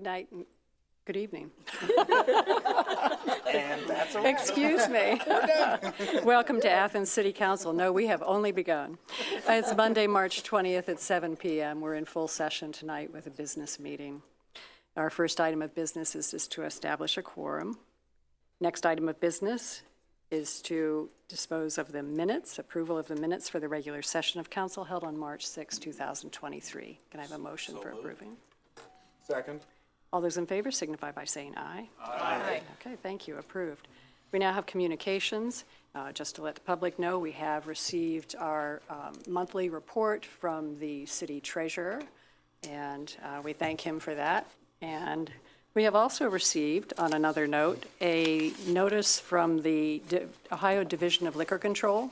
night. Good evening. And that's a wrap. Excuse me. Welcome to Athens City Council. No, we have only begun. It's Monday, March 20th at 7 p.m. We're in full session tonight with a business meeting. Our first item of business is to establish a quorum. Next item of business is to dispose of the minutes, approval of the minutes for the regular session of council held on March 6, 2023. Can I have a motion for approving? Second. All those in favor signify by saying aye. Aye. Okay, thank you. Approved. We now have communications. Just to let the public know, we have received our monthly report from the city treasurer, and we thank him for that. And we have also received, on another note, a notice from the Ohio Division of Liquor Control.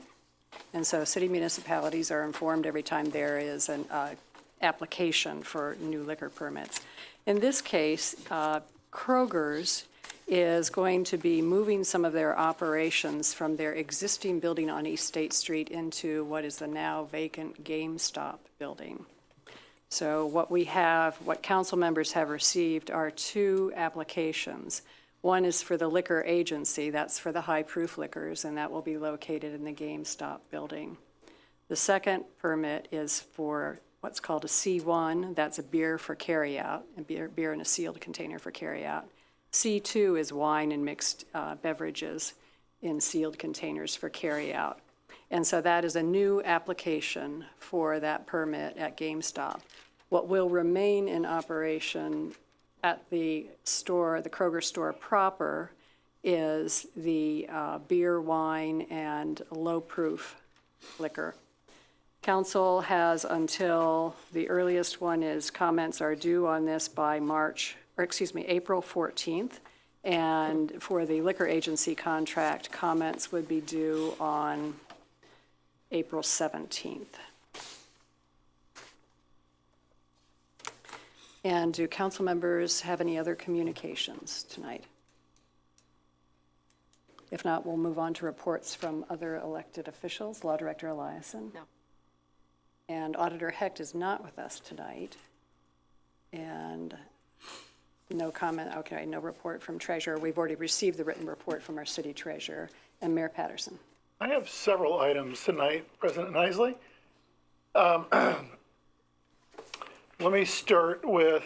And so city municipalities are informed every time there is an application for new liquor permits. In this case, Kroger's is going to be moving some of their operations from their existing building on East State Street into what is the now vacant GameStop building. So what council members have received are two applications. One is for the liquor agency, that's for the high-proof liquors, and that will be located in the GameStop building. The second permit is for what's called a C1, that's a beer for carryout, beer in a sealed container for carryout. C2 is wine and mixed beverages in sealed containers for carryout. And so that is a new application for that permit at GameStop. What will remain in operation at the store, the Kroger store proper, is the beer, wine, and low-proof liquor. Council has until, the earliest one is comments are due on this by April 14th. And for the liquor agency contract, comments would be due on April 17th. And do council members have any other communications tonight? If not, we'll move on to reports from other elected officials. Law Director Eliason. No. And Auditor Hecht is not with us tonight. And no comment, okay, no report from Treasurer. We've already received the written report from our City Treasurer. And Mayor Patterson. I have several items tonight, President Isley. Let me start with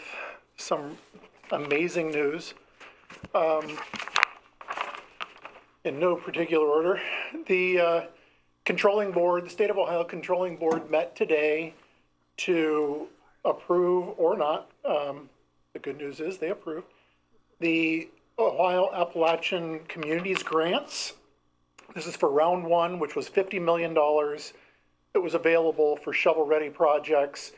some amazing news. In no particular order, the controlling board, the State of Ohio Controlling Board met today to approve or not, the good news is they approved, the Ohio Appalachian Communities Grants. This is for round one, which was $50 million. It was available for shovel-ready projects.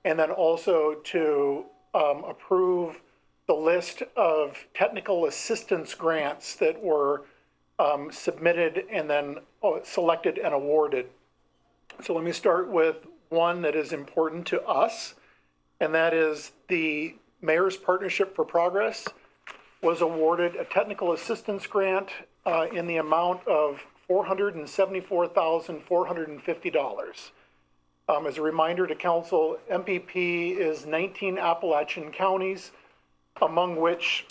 And then also to approve the list of technical assistance grants that were submitted and then selected and awarded. So let me start with one that is important to us, and that is the Mayor's Partnership for Progress was awarded a technical assistance grant in the amount of $474,450. As a reminder to council, MPP is 19 Appalachian counties, among which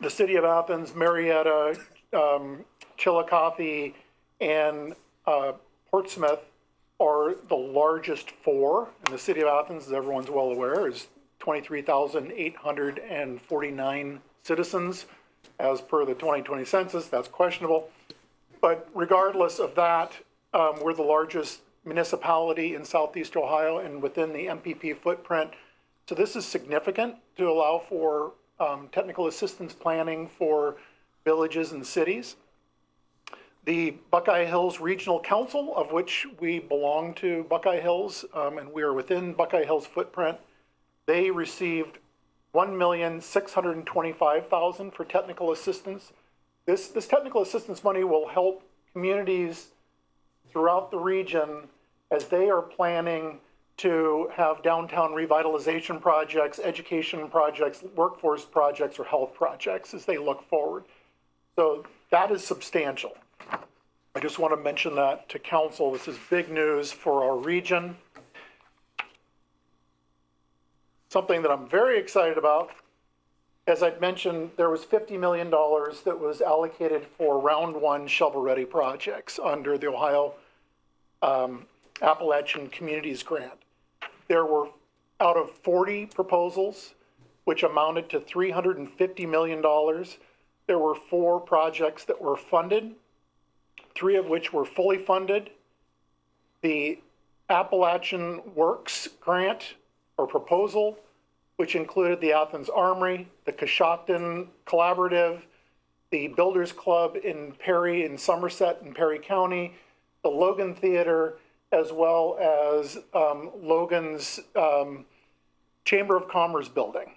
the city of Athens, Marietta, Chillicothe, and Portsmouth are the largest four. And the city of Athens, as everyone's well aware, is 23,849 citizens as per the 2020 census. That's questionable. But regardless of that, we're the largest municipality in Southeast Ohio and within the MPP footprint. So this is significant to allow for technical assistance planning for villages and cities. The Buckeye Hills Regional Council, of which we belong to Buckeye Hills, and we are within Buckeye Hills footprint, they received $1,625,000 for technical assistance. This technical assistance money will help communities throughout the region as they are planning to have downtown revitalization projects, education projects, workforce projects, or health projects as they look forward. So that is substantial. I just want to mention that to council. This is big news for our region. Something that I'm very excited about as I'd mentioned, there was $50 million that was allocated for round one shovel-ready projects under the Ohio Appalachian Communities Grant. There were, out of 40 proposals, which amounted to $350 million, there were 4 projects that were funded, 3 of which were fully funded. The Appalachian Works grant or proposal, which included the Athens Armory, the Coshocton Collaborative, the Builders Club in Perry and Somerset in Perry County, the Logan Theater, as well as Logan's Chamber of Commerce building,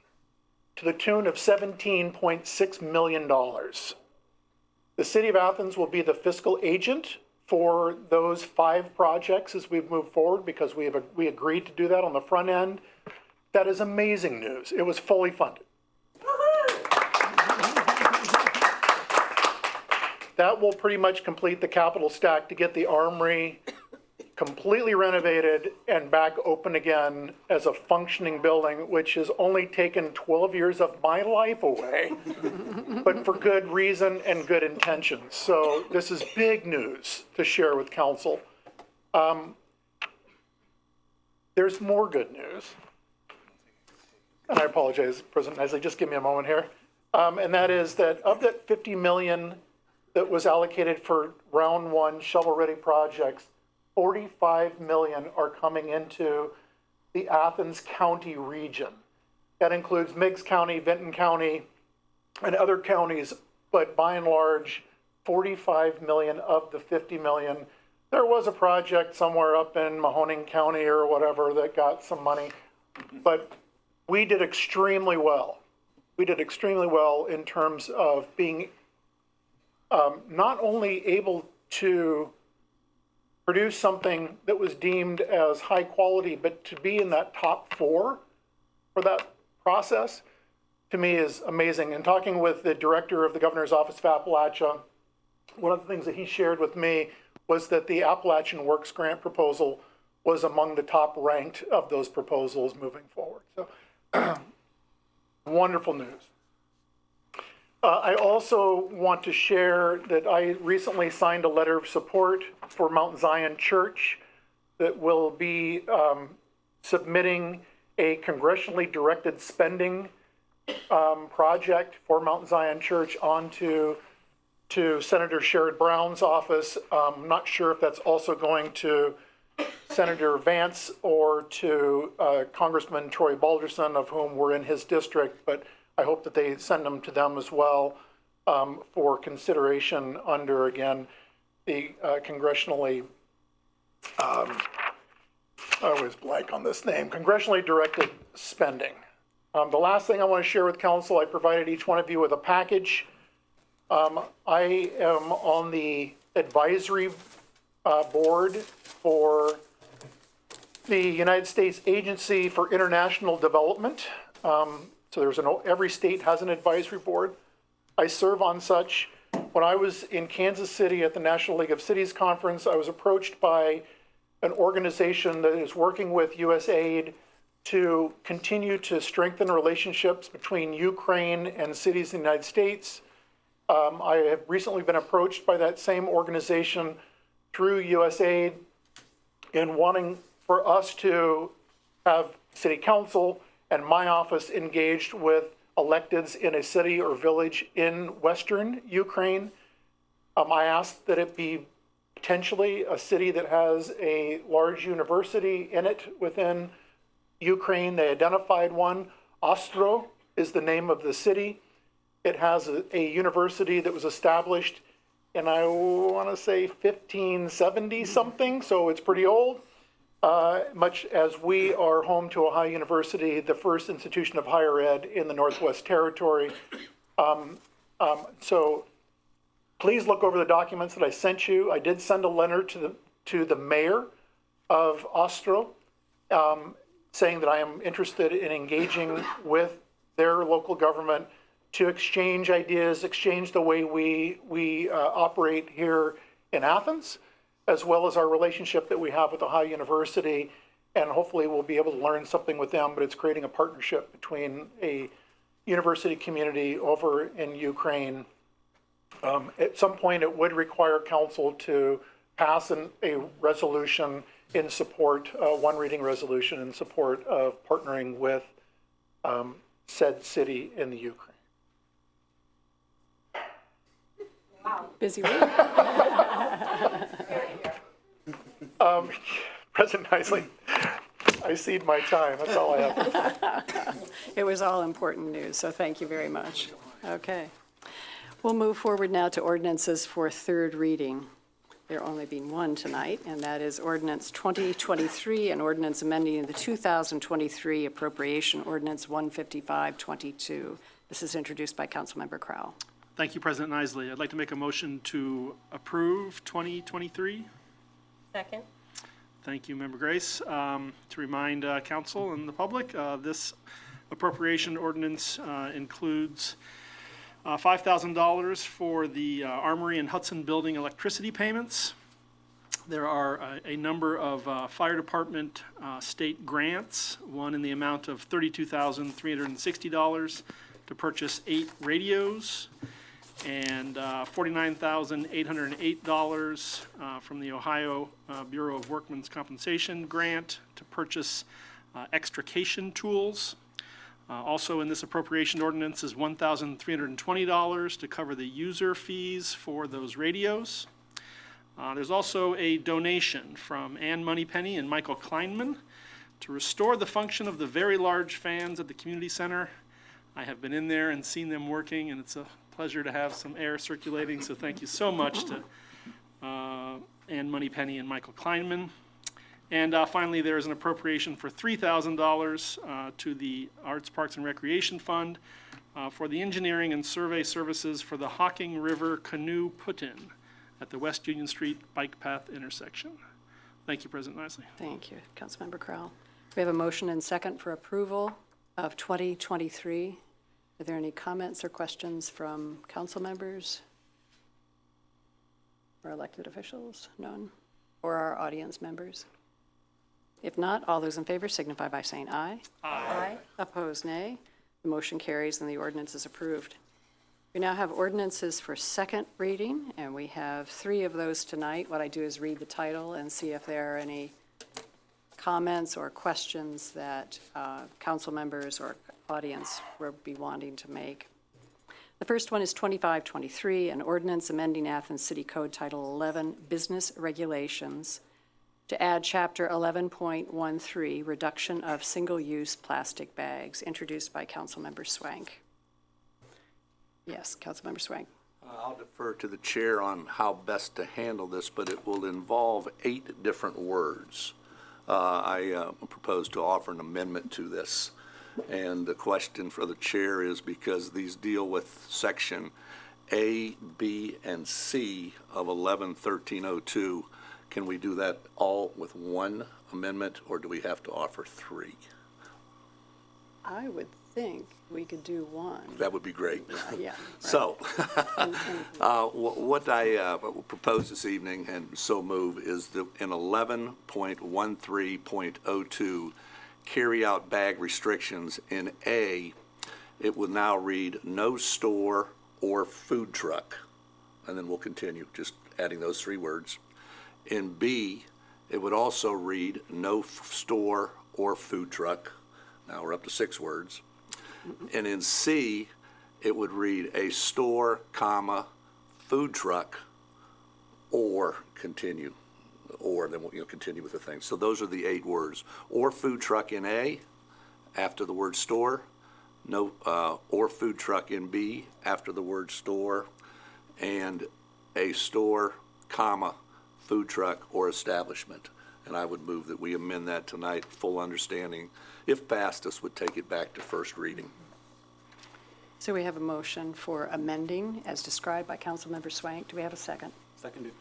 to the tune of $17.6 million. The City of Athens will be the fiscal agent for those 5 projects as we move forward, because we agreed to do that on the front end. That is amazing news. It was fully funded. That will pretty much complete the capital stack to get the Armory completely renovated and back open again as a functioning building, which has only taken 12 years of my life away, but for good reason and good intentions. So this is big news to share with council. There's more good news. And I apologize, President Isley, just give me a moment here. And that is that of that 50 million that was allocated for round one shovel-ready projects, 45 million are coming into the Athens County region. That includes Meigs County, Vinton County, and other counties, but by and large, 45 million of the 50 million. There was a project somewhere up in Mahoning County or whatever that got some money, but we did extremely well. We did extremely well in terms of being not only able to produce something that was deemed as high quality, but to be in that top 4 for that process, to me is amazing. And talking with the director of the Governor's Office of Appalachia, one of the things that he shared with me was that the Appalachian Works Grant proposal was among the top ranked of those proposals moving forward. So wonderful news. I also want to share that I recently signed a letter of support for Mount Zion Church that will be submitting a congressionally directed spending project for Mount Zion Church onto Senator Sherrod Brown's office. I'm not sure if that's also going to Senator Vance or to Congressman Troy Balderson, of whom we're in his district, but I hope that they send them to them as well for consideration under, again, the congressionally, I always blank on this name, congressionally directed spending. The last thing I want to share with council, I provided each one of you with a package. I am on the advisory board for the United States Agency for International Development. So there's every state has an advisory board. I serve on such. When I was in Kansas City at the National League of Cities conference, I was approached by an organization that is working with USAID to continue to strengthen relationships between Ukraine and cities in the United States. I have recently been approached by that same organization through USAID in wanting for us to have city council and my office engaged with electeds in a city or village in Western Ukraine. I asked that it be potentially a city that has a large university in it within Ukraine. They identified one. Ostro is the name of the city. It has a university that was established in, I want to say, 1570 something, so it's pretty old. Much as we are home to Ohio University, the first institution of higher ed in the Northwest Territory. So please look over the documents that I sent you. I did send a letter to the mayor of Ostro saying that I am interested in engaging with their local government to exchange ideas, exchange the way we operate here in Athens, as well as our relationship that we have with Ohio University, and hopefully we'll be able to learn something with them, but it's creating a partnership between a university community over in Ukraine. At some point, it would require council to pass a resolution in support, one reading resolution in support of partnering with said city in the Ukraine. Busy week. President Isley, I cede my time. That's all I have. It was all important news, so thank you very much. Okay. We'll move forward now to ordinances for third reading. There only being one tonight, and that is ordinance 2023, an ordinance amending the 2023 appropriation ordinance 15522. This is introduced by Councilmember Crowell. Thank you, President Isley. I'd like to make a motion to approve 2023. Second. Thank you, Member Grace. To remind council and the public, this appropriation ordinance includes $5,000 for the Armory and Hudson Building electricity payments. There are a number of fire department state grants, one in the amount of $32,360 to purchase 8 radios, and $49,808 from the Ohio Bureau of Workmen's Compensation grant to purchase extrication tools. Also in this appropriation ordinance is $1,320 to cover the user fees for those radios. There's also a donation from Ann Moneypenny and Michael Kleinman to restore the function of the very large fans at the community center. I have been in there and seen them working, and it's a pleasure to have some air circulating, so thank you so much to Ann Moneypenny and Michael Kleinman. And finally, there is an appropriation for $3,000 to the Arts, Parks, and Recreation Fund for the engineering and survey services for the Hocking River Canoe Put-In at the West Union Street Bike Path intersection. Thank you, President Isley. Thank you, Councilmember Crowell. We have a motion and second for approval of 2023. Are there any comments or questions from council members or elected officials? None? Or our audience members? If not, all those in favor signify by saying aye. Aye. Opposed, nay. The motion carries and the ordinance is approved. We now have ordinances for second reading, and we have 3 of those tonight. What I do is read the title and see if there are any comments or questions that council members or audience will be wanting to make. The first one is 2523, an ordinance amending Athens City Code Title 11, Business Regulations, to add Chapter 11.13, Reduction of Single-Use Plastic Bags, introduced by Councilmember Swank. Yes, Councilmember Swank. I'll defer to the chair on how best to handle this, but it will involve 8 different words. I propose to offer an amendment to this. And the question for the chair is, because these deal with section A, B, and C of 11-1302, can we do that all with one amendment, or do we have to offer 3? I would think we could do one. That would be great. Yeah. Right. So, what I propose this evening, and so move, is that in 11.13.02, carry out bag restrictions in A, it will now read no store or food truck, and then we'll continue just adding those 3 words. In B, it would also read no store or food truck. Now we're up to 6 words. And in C, it would read a store, comma, food truck, or continue. Or then we'll continue with the thing. So those are the 8 words. Or food truck in A, after the word store. No, or food truck in B, after the word store. And a store, comma, food truck or establishment. And I would move that we amend that tonight, full understanding. If passed, this would take it back to first reading. So we have a motion for amending as described by Councilmember Swank. Do we have a second? Seconded.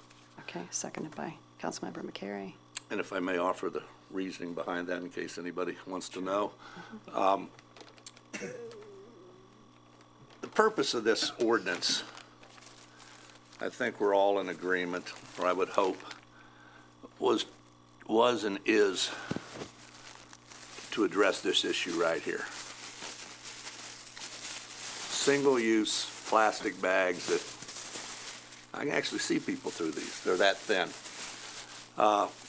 Okay, seconded by Councilmember McCary. And if I may offer the reasoning behind that in case anybody wants to know. The purpose of this ordinance, I think we're all in agreement, or I would hope, was and is to address this issue right here. single-use plastic bags that, I can actually see people through these. They're that thin.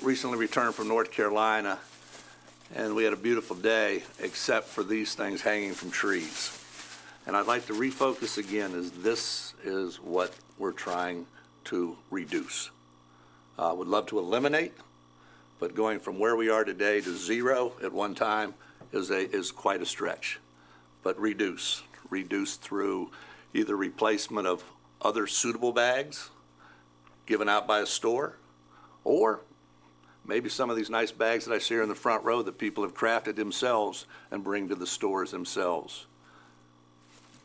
Recently returned from North Carolina, and we had a beautiful day, except for these things hanging from trees. And I'd like to refocus again, as this is what we're trying to reduce. Would love to eliminate, but going from where we are today to 0 at one time is quite a stretch. But reduce through either replacement of other suitable bags given out by a store, or maybe some of these nice bags that I see here in the front row that people have crafted themselves and bring to the stores themselves.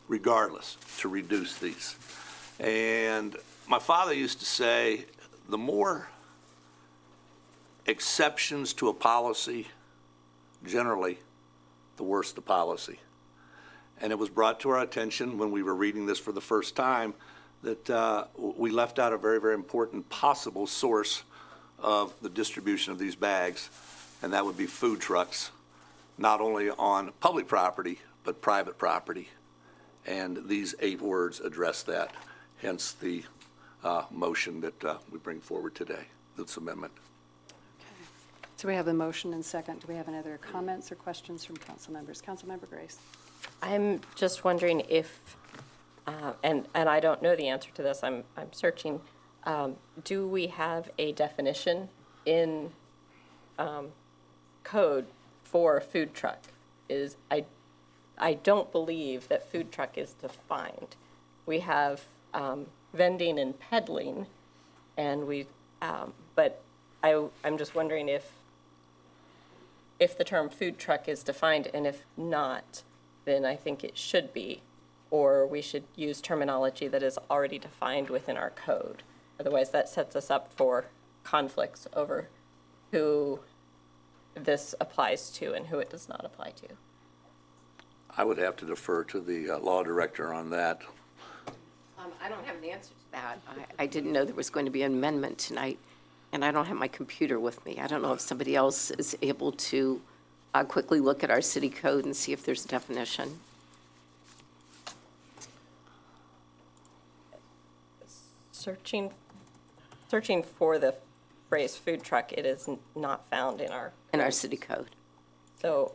Regardless, to reduce these. And my father used to say, the more exceptions to a policy, generally, the worse the policy. And it was brought to our attention when we were reading this for the first time that we left out a very, very important possible source of the distribution of these bags, and that would be food trucks, not only on public property, but private property. And these 8 words address that, hence the motion that we bring forward today, this amendment. So we have the motion and second. Do we have any other comments or questions from council members? Councilmember Grace. I'm just wondering if, and I don't know the answer to this, I'm searching, do we have a definition in code for food truck? I don't believe that food truck is defined. We have vending and peddling, and but I'm just wondering if the term food truck is defined, and if not, then I think it should be, or we should use terminology that is already defined within our code. Otherwise, that sets us up for conflicts over who this applies to and who it does not apply to. I would have to defer to the law director on that. I don't have an answer to that. I didn't know there was going to be an amendment tonight, and I don't have my computer with me. I don't know if somebody else is able to quickly look at our city code and see if there's a definition. Searching for the phrase food truck, it is not found in our. In our city code. So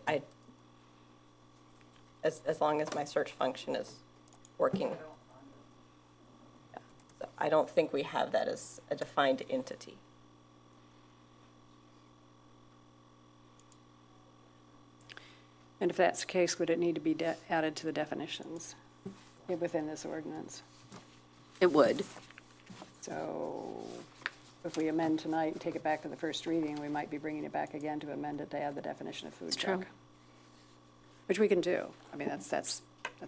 as long as my search function is working. Yeah. So I don't think we have that as a defined entity. And if that's the case, would it need to be added to the definitions within this ordinance? It would. So if we amend tonight and take it back to the first reading, we might be bringing it back again to amend it to add the definition of food true. truck. Which we can do. I mean, that's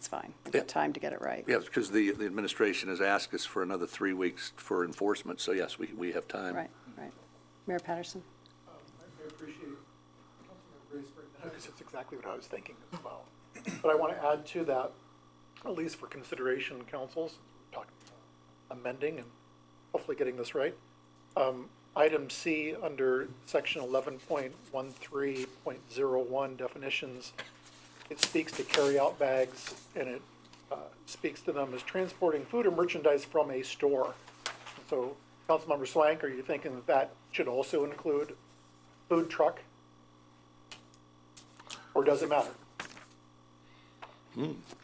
fine. We've got time to get it right. Yes, because the administration has asked us for another 3 weeks for enforcement, so yes, we have time. Right. Mayor Patterson? I appreciate Councilmember Grace bringing that up, because it's exactly what I was thinking as well. But I want to add to that, at least for consideration, councils, talking amending and hopefully getting this right. Item C under section 11.13.01 definitions, it speaks to carry-out bags, and it speaks to them as transporting food or merchandise from a store. So, Councilmember Swank, are you thinking that that should also include food truck? Or does it matter?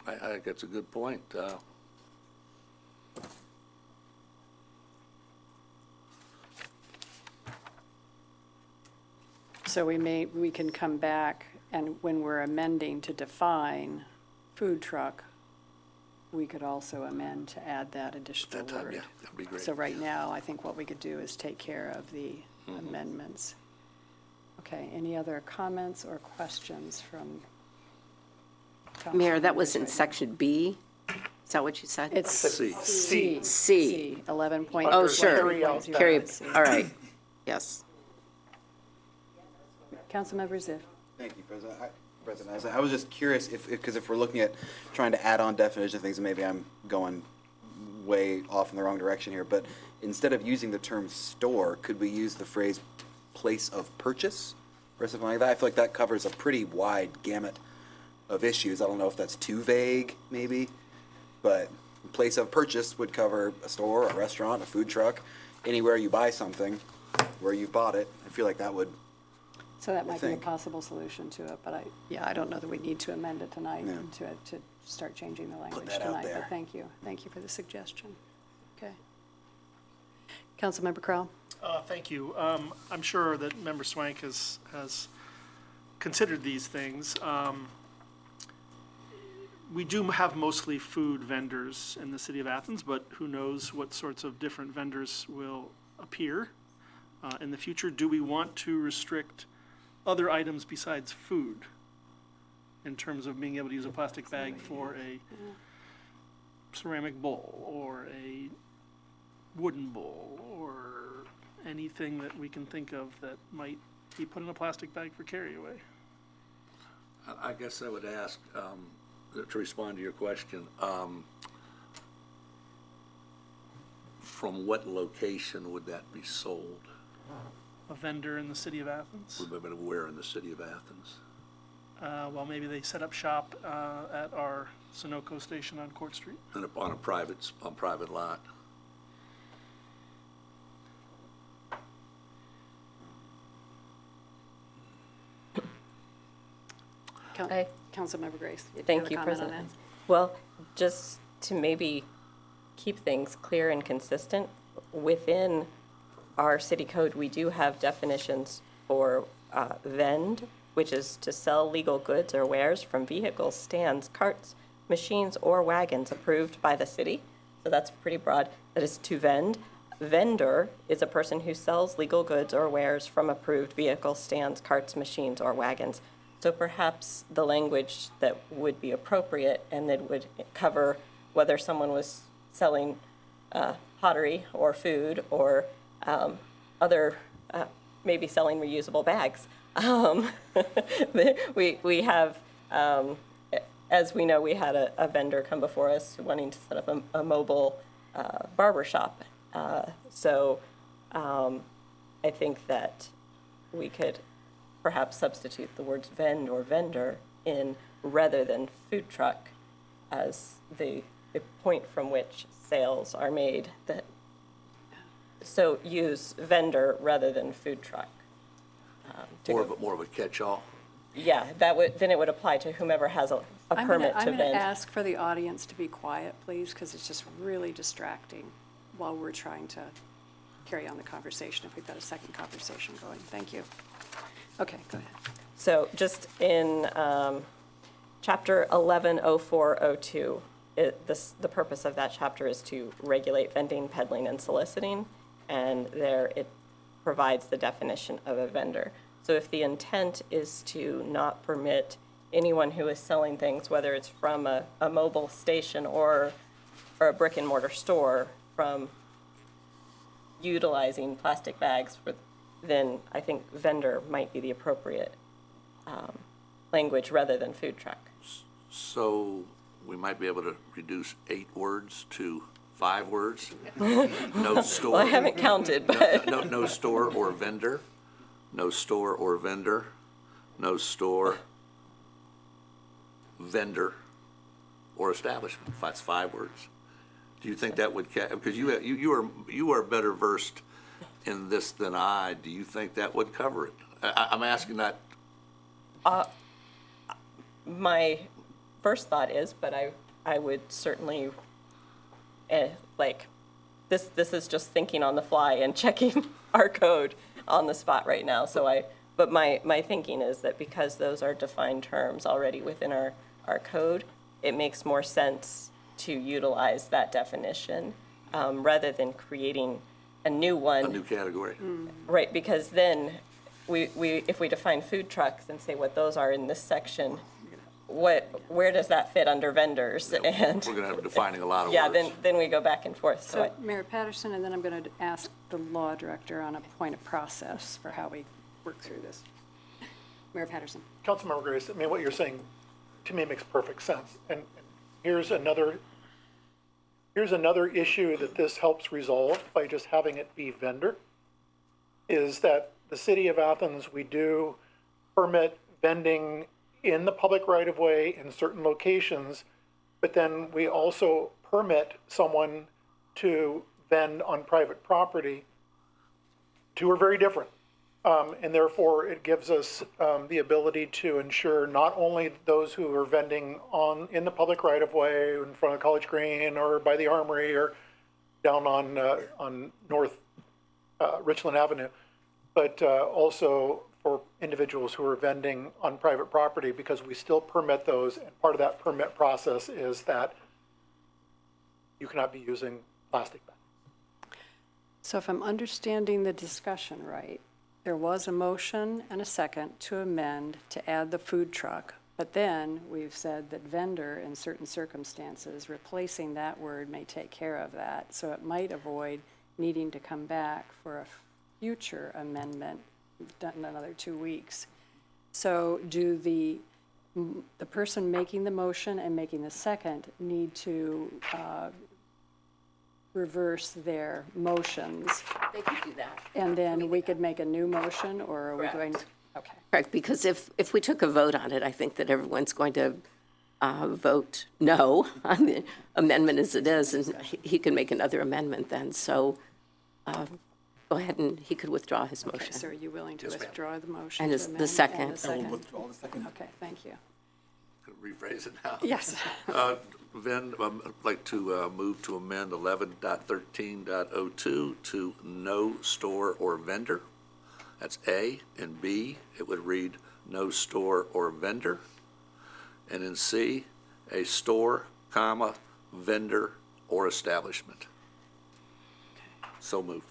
I think that's a good point. So we can come back, and when we're amending to define food truck, we could also amend to add that additional That time, word. yeah, that'd be great. So right now, I think what we could do is take care of the amendments. Okay, any other comments or questions from council Mayor, that members was in right now? section B? Is that what you said? It's C. C. C. 11.3. Oh, sure. Carry-out Carry, bags. all right, yes. Councilmember Ziff. Thank you, President. I was just curious because if we're looking at trying to add on definition things, and maybe I'm going way off in the wrong direction here, but instead of using the term store, could we use the phrase place of purchase or something like that? I feel like that covers a pretty wide gamut of issues. I don't know if that's too vague, maybe. but place of purchase would cover a store, a restaurant, a food truck, anywhere you buy something, where you bought it. I feel like that would, So that might be a think. possible solution to it, but I don't know that we need to amend it tonight Yeah. and to start changing the language that out tonight. there. But thank you for the suggestion. Okay. Councilmember Crowell? Thank you. I'm sure that Member Swank has considered these things. We do have mostly food vendors in the city of Athens, but who knows what sorts of different vendors will appear in the future. Do we want to restrict other items besides food in terms of being able to use a plastic bag for a ceramic bowl or a wooden bowl or anything that we can think of that might be put in a plastic bag for carry away? I guess I would ask, to respond to your question, from what location would that be sold? A vendor in the city of Athens? Where in the city of Athens? Well, maybe they set up shop at our Sunoco station on Court Street. On a private lot? Aye. Councilmember Grace? you have Thank a you, comment on President. Well, just to maybe keep things clear and consistent, within our city code, we do have definitions for vend, which is to sell legal goods or wares from vehicles, stands, carts, machines, or wagons approved by the city. So that's pretty broad. That is to vend. Vendor is a person who sells legal goods or wares from approved vehicles, stands, carts, machines, or wagons. So perhaps the language that would be appropriate and that would cover whether someone was selling pottery or food or other, maybe selling reusable bags. We have, as we know, we had a vendor come before us wanting to set up a mobile barber shop. So I think that we could perhaps substitute the words vend or vendor in rather than food truck as the point from which sales are made. So use vendor rather than food truck. More of a catch-all? Yeah, then it would apply to whomever has a permit to I'm going vend. to ask for the audience to be quiet, please, because it's just really distracting while we're trying to carry on the conversation, if we've got a second conversation going. Thank you. Okay, go ahead. So just in Chapter 110402, the purpose of that chapter is to regulate vending, peddling, and soliciting, and there it provides the definition of a vendor. So if the intent is to not permit anyone who is selling things, whether it's from a mobile station or a brick and mortar store, from utilizing plastic bags, then I think vendor might be the appropriate language rather than food truck. So we might be able to reduce 8 words to 5 words? No store. Well, I haven't counted, but No store or vendor. No store or vendor. No store, vendor, or establishment. That's 5 words. Do you think that would, because you are better versed in this than I, do you think that would cover it? I'm asking that. my first thought is, but I would certainly, this is just thinking on the fly and checking our code on the spot right now. But my thinking is that because those are defined terms already within our code, it makes more sense to utilize that definition rather than creating a new one. A new category. Right, because then if we define food trucks and say what those are in this section, where does that fit under vendors? And We're going to be defining a lot of yeah, words. then we go back and forth. So Mayor Patterson, and then I'm going to ask the law director on a point of process for how we work through this. Mayor Patterson. Councilmember Grace, I mean, what you're saying to me makes perfect sense. And here's another issue that this helps resolve by just having it be vendor, is that the city of Athens, we do permit vending in the public right-of-way in certain locations, but then we also permit someone to vend on private property. Two are very different. And therefore, it gives us the ability to ensure not only those who are vending in the public right-of-way in front of College Green or by the Armory or down on North Richland Avenue, but also for individuals who are vending on private property, because we still permit those. And part of that permit process is that you cannot be using plastic bags. So if I'm understanding the discussion right, there was a motion and a second to amend to add the food truck, but then we've said that vendor in certain circumstances, replacing that word may take care of that. So it might avoid needing to come back for a future amendment done in another 2 weeks. So do the person making the motion and making the second need to reverse their motions? They could do that. And then we could make a new motion, or are we going to? Correct. Okay. Correct, because if we took a vote on it, I think that everyone's going to vote no on the amendment as it is, and he can make another amendment then. So go ahead and he could withdraw his motion. Okay, so are you willing to withdraw the motion? And to is the amend? second. And the I will second? Withdraw the second. Okay, thank you. Rephrase it now. Yes. Then I'd like to move to amend 11.13.02 to no store or vendor. That's A. And B, it would read no store or vendor. And in C, a store, comma, vendor or establishment. So moved.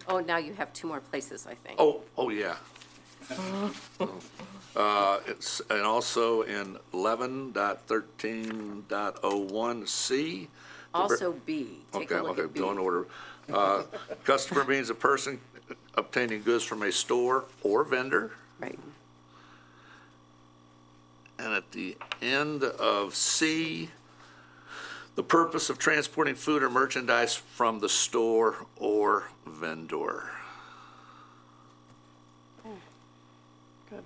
Oh, now you have 2 more places, I think. Oh, yeah. And also in 11.13.01C. Also B, take a look at B. Go in order. Customer means a person obtaining goods from a store or vendor. Right. And at the end of C, the purpose of transporting food or merchandise from the store or vendor. Good.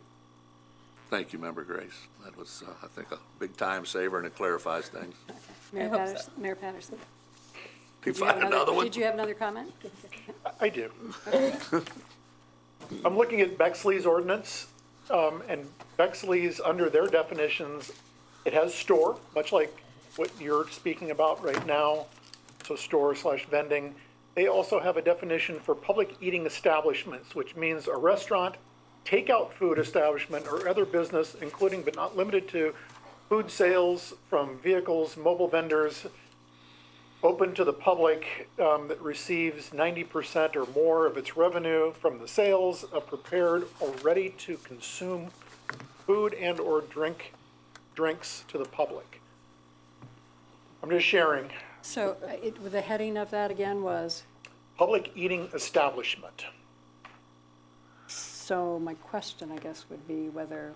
Thank you, Member Grace. That was, I think, a big time saver, and it clarifies things. Mayor hope Patterson? Mayor Patterson? Can you Did you have find another one? Did you have another comment? I do. I'm looking at Bexley's ordinance, and Bexley's, under their definitions, it has store, much like what you're speaking about right now, so store/vending. They also have a definition for public eating establishments, which means a restaurant, takeout food establishment, or other business, including but not limited to food sales from vehicles, mobile vendors, open to the public, that receives 90% or more of its revenue from the sales of prepared or ready-to-consume food and or drinks to the public. I'm just sharing. So the heading of that again was, Public eating establishment. so my question, I guess, would be whether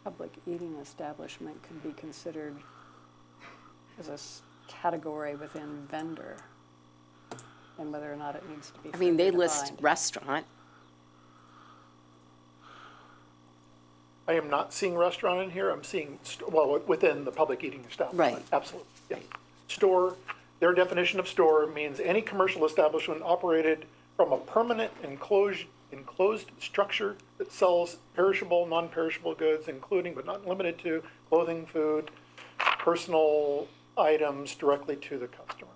public eating establishment could be considered as a category within vendor, and whether or not it needs to be I mean, they further list defined. restaurant. I am not seeing restaurant in here. I'm seeing, within the public eating establishment. Right. Absolutely, yeah. Store, their definition of store means any commercial establishment operated from a permanent enclosed structure that sells perishable, non-perishable goods, including but not limited to clothing, food, personal items directly to the customer.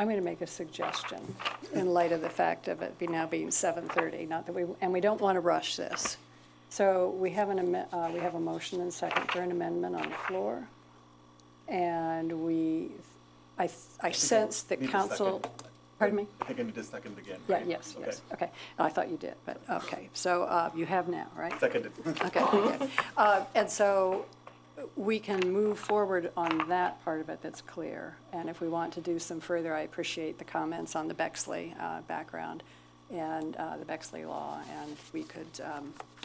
I'm going to make a suggestion in light of the fact of it now being 7:30, not that we don't want to rush this. So we have we have a motion and second for an amendment on the floor. And I sense that Need a council, second. pardon me? I think I need a second again. Yeah, right? yes, Okay. yes, okay. I thought you did, but, okay. So you have now, right? Seconded. Okay, okay. And so we can move forward on that part of it that's clear. And if we want to do some further, I appreciate the comments on the Bexley background and the Bexley law, and we could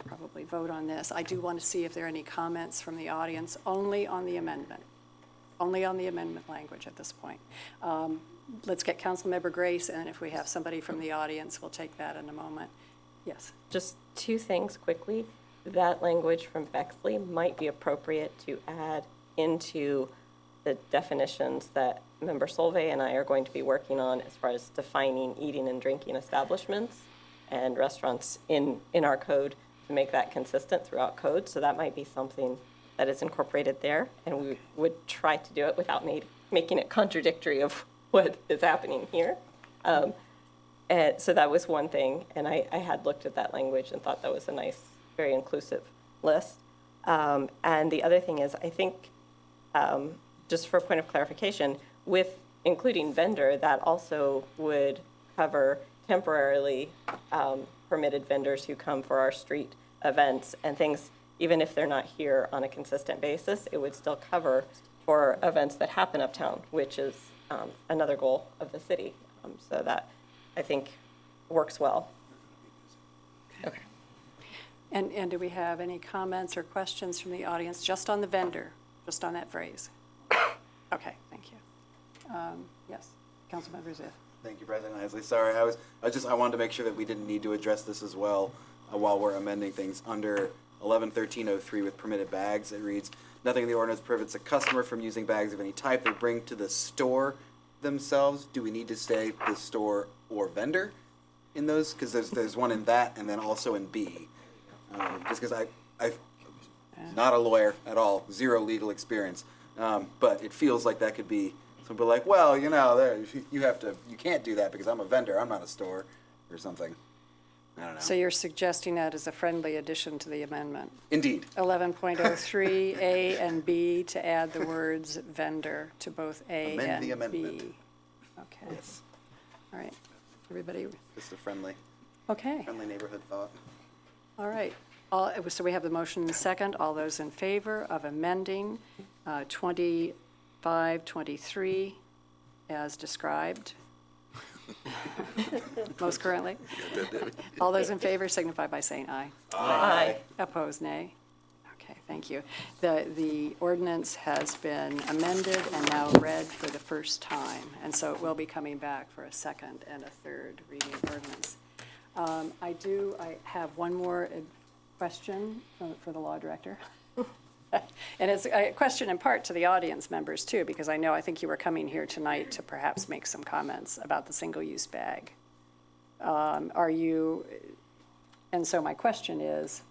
probably vote on this. I do want to see if there are any comments from the audience, only on the amendment language at this point. Let's get Councilmember Grace, and if we have somebody from the audience, we'll take that in a moment. Yes. Just 2 things quickly. that language from Bexley might be appropriate to add into the definitions that Member Solvay and I are going to be working on as far as defining eating and drinking establishments and restaurants in our code to make that consistent throughout code. So that might be something that is incorporated there, and we would try to do it without making it contradictory of what is happening here. And so that was one thing, and I had looked at that language and thought that was a nice, very inclusive list. And the other thing is, I think, just for a point of clarification, with including vendor, that also would cover temporarily permitted vendors who come for our street events and things, even if they're not here on a consistent basis, it would still cover for events that happen uptown, which is another goal of the city. So that, I think, works well. Okay. And do we have any comments or questions from the audience just on the vendor, just on that phrase? Okay, thank you. Yes, Councilmember Ziff. Thank you, President Isley. Sorry, I wanted to make sure that we didn't need to address this as well while we're amending things. Under 111303 with permitted bags, it reads, nothing in the ordinance prohibits a customer from using bags of any type they bring to the store themselves. Do we need to say the store or vendor in those? Because there's one in that and then also in B. Just because I'm not a lawyer at all, zero legal experience. But it feels like that could be somebody like, well, you know, you can't do that because I'm a vendor, I'm not a store, or something. I don't know. So you're suggesting that as a friendly addition to the amendment? Indeed. 11.03, A and B, to add the words vendor to both A Amend and the amendment. B. Okay. Yes. All right. Everybody, Just a friendly okay. neighborhood thought. All right. So we have the motion and the second. All those in favor of amending 2523 as described? Most currently? All those in favor signify by saying aye. Aye. Opposed, nay. Okay, thank you. The ordinance has been amended and now read for the first time, and so it will be coming back for a second and a third reading ordinance. I have one more question for the law director. And it's a question in part to the audience members too, because I think you were coming here tonight to perhaps make some comments about the single-use bag. And so my question is,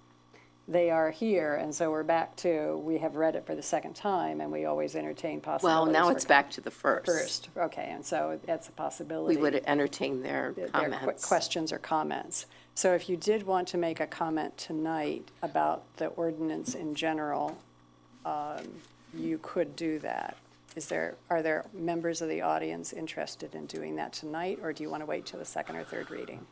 they are here, and so we're back to, we have read it for the second time, and we always entertain Well, possibilities. now for it's back to the first. First, okay, and so that's a possibility. We would entertain their comments. Questions or comments. So if you did want to make a comment tonight about the ordinance in general, you could do that. Are there members of the audience interested in doing that tonight, or do you want to wait till the second or third reading?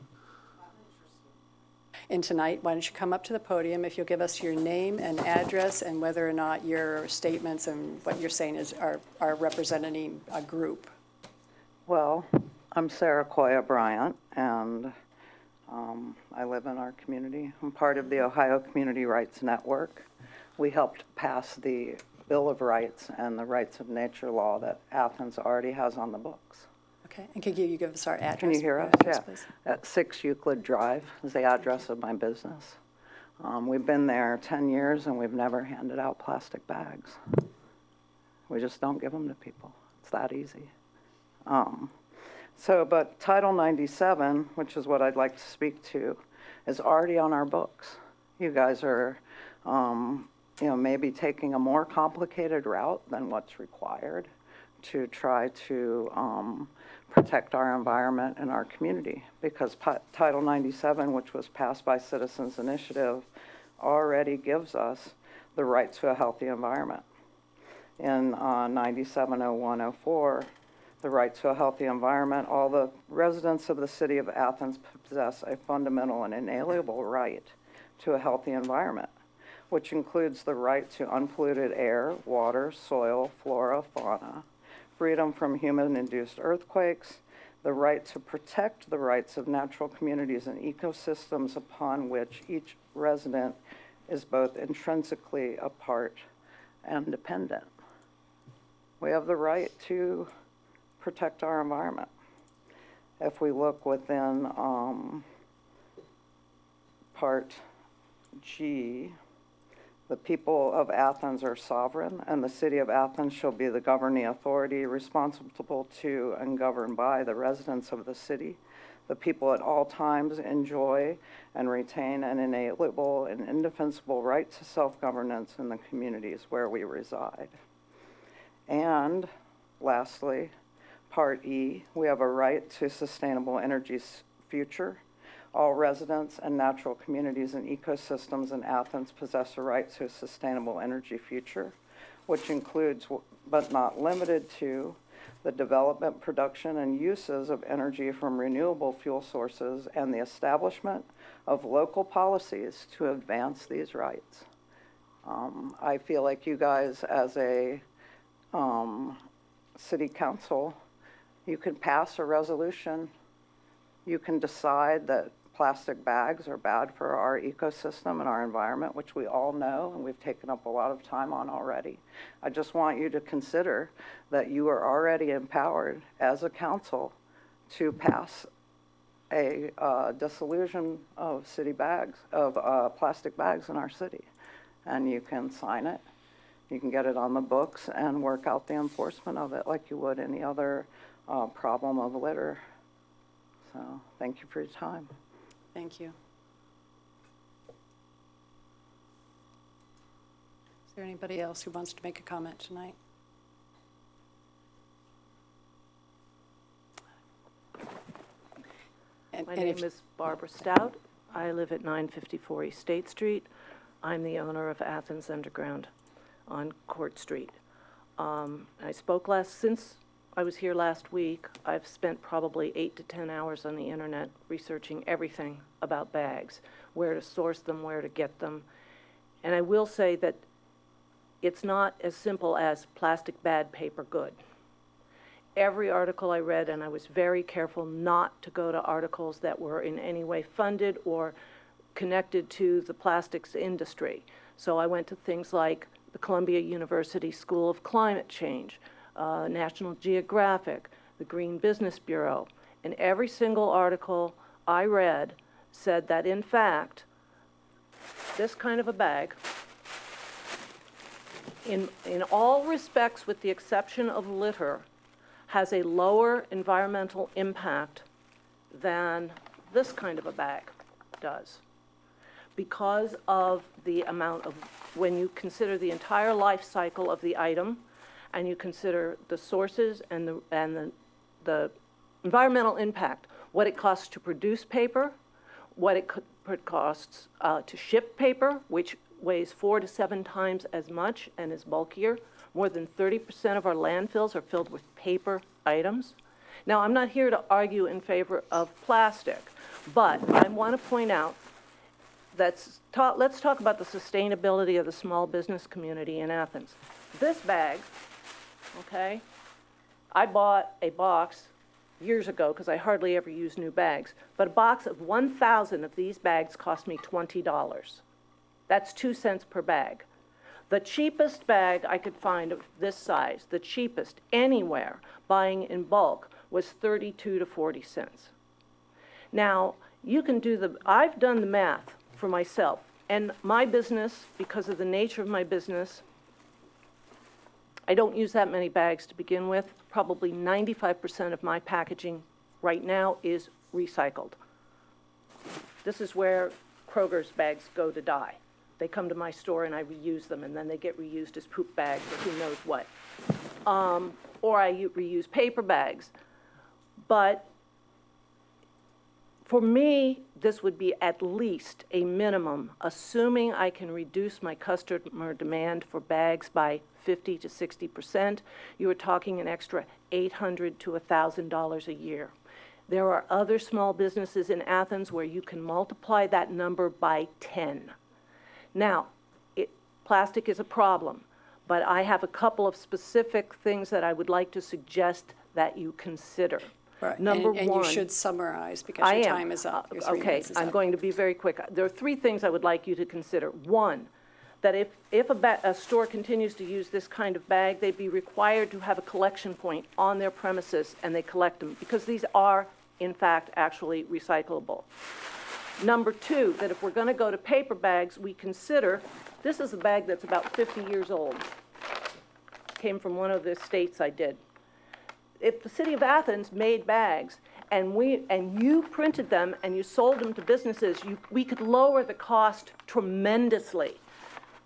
And tonight, why don't you come up to the podium, if you'll give us your name and address and whether or not your statements and what you're saying are representing a group. Well, I'm Sarah Koya Bryant, and I live in our community. I'm part of the Ohio Community Rights Network. We helped pass the Bill of Rights and the Rights of Nature law that Athens already has on the books. Okay, and could you give us our address? Can you hear us? Address, Yeah. please? At 6 Euclid Drive is the address of my business. We've been there 10 years, and we've never handed out plastic bags. We just don't give them to people. It's that easy. But Title 97, which is what I'd like to speak to, is already on our books. You guys are, maybe taking a more complicated route than what's required to try to protect our environment and our community, because Title 97, which was passed by Citizens Initiative, already gives us the right to a healthy environment. In 970104, the right to a healthy environment, all the residents of the city of Athens possess a fundamental and inalienable right to a healthy environment, which includes the right to unpolluted air, water, soil, flora, fauna, freedom from human-induced earthquakes, the right to protect the rights of natural communities and ecosystems upon which each resident is both intrinsically a part and dependent. We have the right to protect our environment. If we look within Part G, the people of Athens are sovereign, and the city of Athens shall be the governing authority responsible to and governed by the residents of the city. The people at all times enjoy and retain an inalienable and indefensible right to self-governance in the communities where we reside. And lastly, Part E, we have a right to sustainable energy future. All residents and natural communities and ecosystems in Athens possess a right to a sustainable energy future, which includes, but not limited to, the development, production, and uses of energy from renewable fuel sources and the establishment of local policies to advance these rights. I feel like you guys, as a city council, you can pass a resolution. You can decide that plastic bags are bad for our ecosystem and our environment, which we all know, and we've taken up a lot of time on already. I just want you to consider that you are already empowered as a council to pass a dissolution of city bags, of plastic bags in our city. And you can sign it, you can get it on the books and work out the enforcement of it like you would any other problem of litter. So thank you for your time. Thank you. Is there anybody else who wants to make a comment tonight? My name is Barbara Stout. I live at 954 East State Street. I'm the owner of Athens Underground on Court Street. I spoke since I was here last week. I've spent probably 8 to 10 hours on the internet researching everything about bags, where to source them, where to get them. And I will say that it's not as simple as plastic bad, paper good. Every article I read, and I was very careful not to go to articles that were in any way funded or connected to the plastics industry. So I went to things like the Columbia University School of Climate Change, National Geographic, the Green Business Bureau, and every single article I read said that, in fact, this kind of a bag, in all respects with the exception of litter, has a lower environmental impact than this kind of a bag does, because of the amount of, when you consider the entire life cycle of the item, and you consider the sources and the environmental impact, what it costs to produce paper, what it costs to ship paper, which weighs 4 to 7 times as much and is bulkier. More than 30% of our landfills are filled with paper items. Now, I'm not here to argue in favor of plastic, but I want to point out that let's talk about the sustainability of the small business community in Athens. This bag, okay, I bought a box years ago because I hardly ever use new bags, but a box of 1,000 of these bags cost me $20. That's 2 cents per bag. The cheapest bag I could find of this size, the cheapest anywhere, buying in bulk, was 32 to 40 cents. Now, you can do I've done the math for myself, and my business, because of the nature of my business, I don't use that many bags to begin with. Probably 95% of my packaging right now is recycled. This is where Kroger's bags go to die. They come to my store and I reuse them, and then they get reused as poop bags or who knows what. Or I reuse paper bags. But for me, this would be at least a minimum, assuming I can reduce my customer demand for bags by 50 to 60%. You are talking an extra $800 to $1,000 a year. There are other small businesses in Athens where you can multiply that number by 10. Now, plastic is a problem, but I have a couple of specific things that I would like to suggest that you consider. Right. Number and one, you should summarize because your time is up. Your 3 okay, minutes is I'm up. going to be very quick. There are 3 things I would like you to consider. One, that if a store continues to use this kind of bag, they'd be required to have a collection point on their premises, and they collect them, because these are, in fact, actually recyclable. Number two, that if we're going to go to paper bags, we consider, this is a bag that's about 50 years old. Came from one of the estates I did. If the city of Athens made bags and you printed them and you sold them to businesses, we could lower the cost tremendously.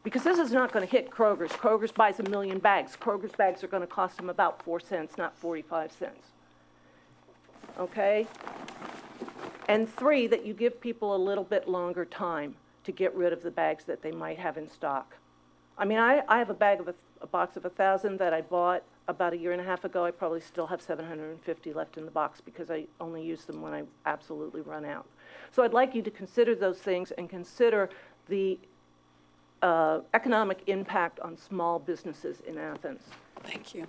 Because this is not going to hit Kroger's. Kroger's buys 1 million bags. Kroger's bags are going to cost them about 4 cents, not 45 cents. Okay? And three, that you give people a little bit longer time to get rid of the bags that they might have in stock. I mean, I have a box of 1,000 that I bought about 1.5 years ago. I probably still have 750 left in the box because I only use them when I absolutely run out. So I'd like you to consider those things and consider the economic impact on small businesses in Athens. Thank you.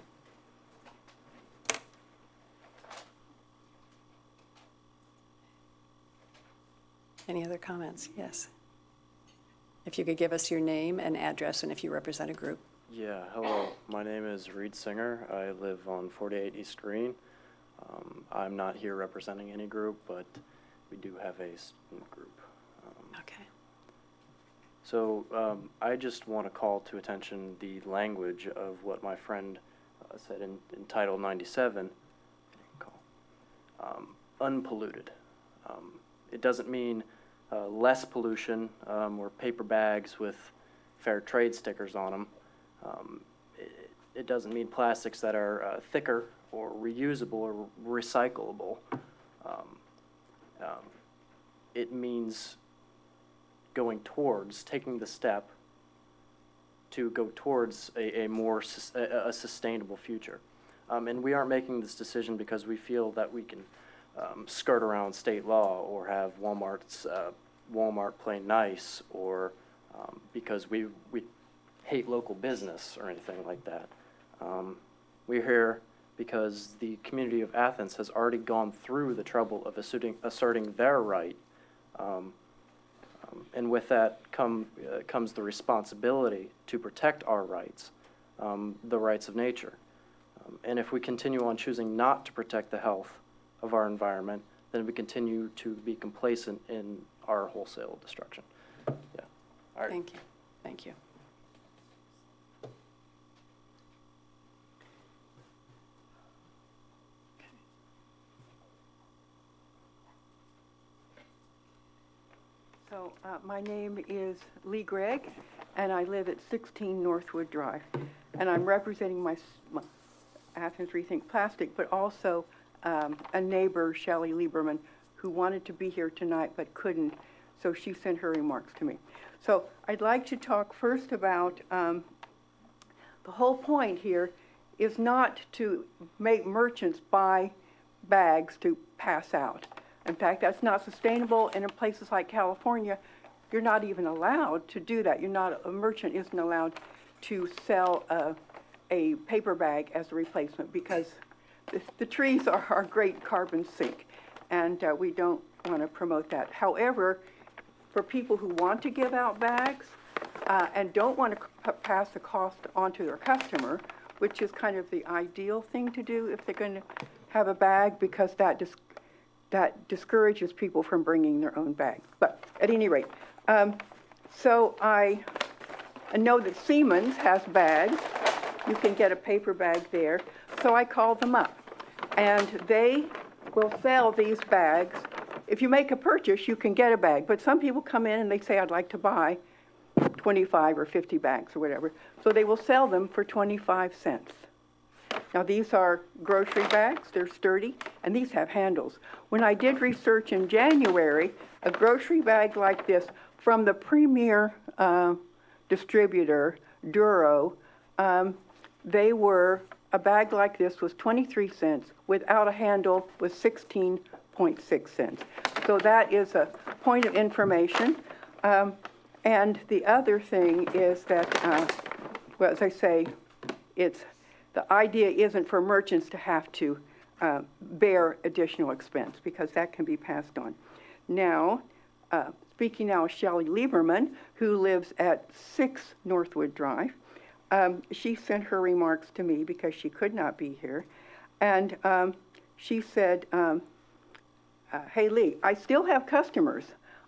Any other comments? Yes. If you could give us your name and address and if you represent a group. Yeah, hello. My name is Reed Singer. I live on 48 East Green. I'm not here representing any group, but we do have a student group. Okay. So I just want to call to attention the language of what my friend said in Title 97, unpolluted. It doesn't mean less pollution or paper bags with fair trade stickers on them. It doesn't mean plastics that are thicker or reusable or recyclable. It means going towards, taking the step to go towards a more sustainable future. And we aren't making this decision because we feel that we can skirt around state law or have Walmart play nice, or because we hate local business or anything like that. We're here because the community of Athens has already gone through the trouble of asserting their right. And with that comes the responsibility to protect our rights, the rights of nature. And if we continue on choosing not to protect the health of our environment, then we continue to be complacent in our wholesale destruction. Yeah. All right. Thank you. Thank you. So my name is Lee Gregg, and I live at 16 Northwood Drive. And I'm representing my Athens Rethink Plastic, but also a neighbor, Shelley Lieberman, who wanted to be here tonight but couldn't, so she sent her remarks to me. So I'd like to talk first about the whole point here is not to make merchants buy bags to pass out. In fact, that's not sustainable, and in places like California, you're not even allowed to do that. A merchant isn't allowed to sell a paper bag as a replacement because the trees are our great carbon sink, and we don't want to promote that. However, for people who want to give out bags and don't want to pass the cost on to their customer, which is kind of the ideal thing to do if they're going to have a bag, because that discourages people from bringing their own bag. But at any rate, so I know that Siemens has bags. You can get a paper bag there. So I called them up, and they will sell these bags. If you make a purchase, you can get a bag. But some people come in and they say, I'd like to buy 25 or 50 bags or whatever. So they will sell them for 25 cents. Now, these are grocery bags. They're sturdy, and these have handles. When I did research in January, a grocery bag like this from the premier distributor, Duro, a bag like this was 23 cents. Without a handle was 16.6 cents. So that is a point of information. And the other thing is that, well, as I say, the idea isn't for merchants to have to bear additional expense, because that can be passed on. Now, speaking now of Shelley Lieberman, who lives at 6 Northwood Drive, she sent her remarks to me because she could not be here. And she said, hey, Lee, I still have customers.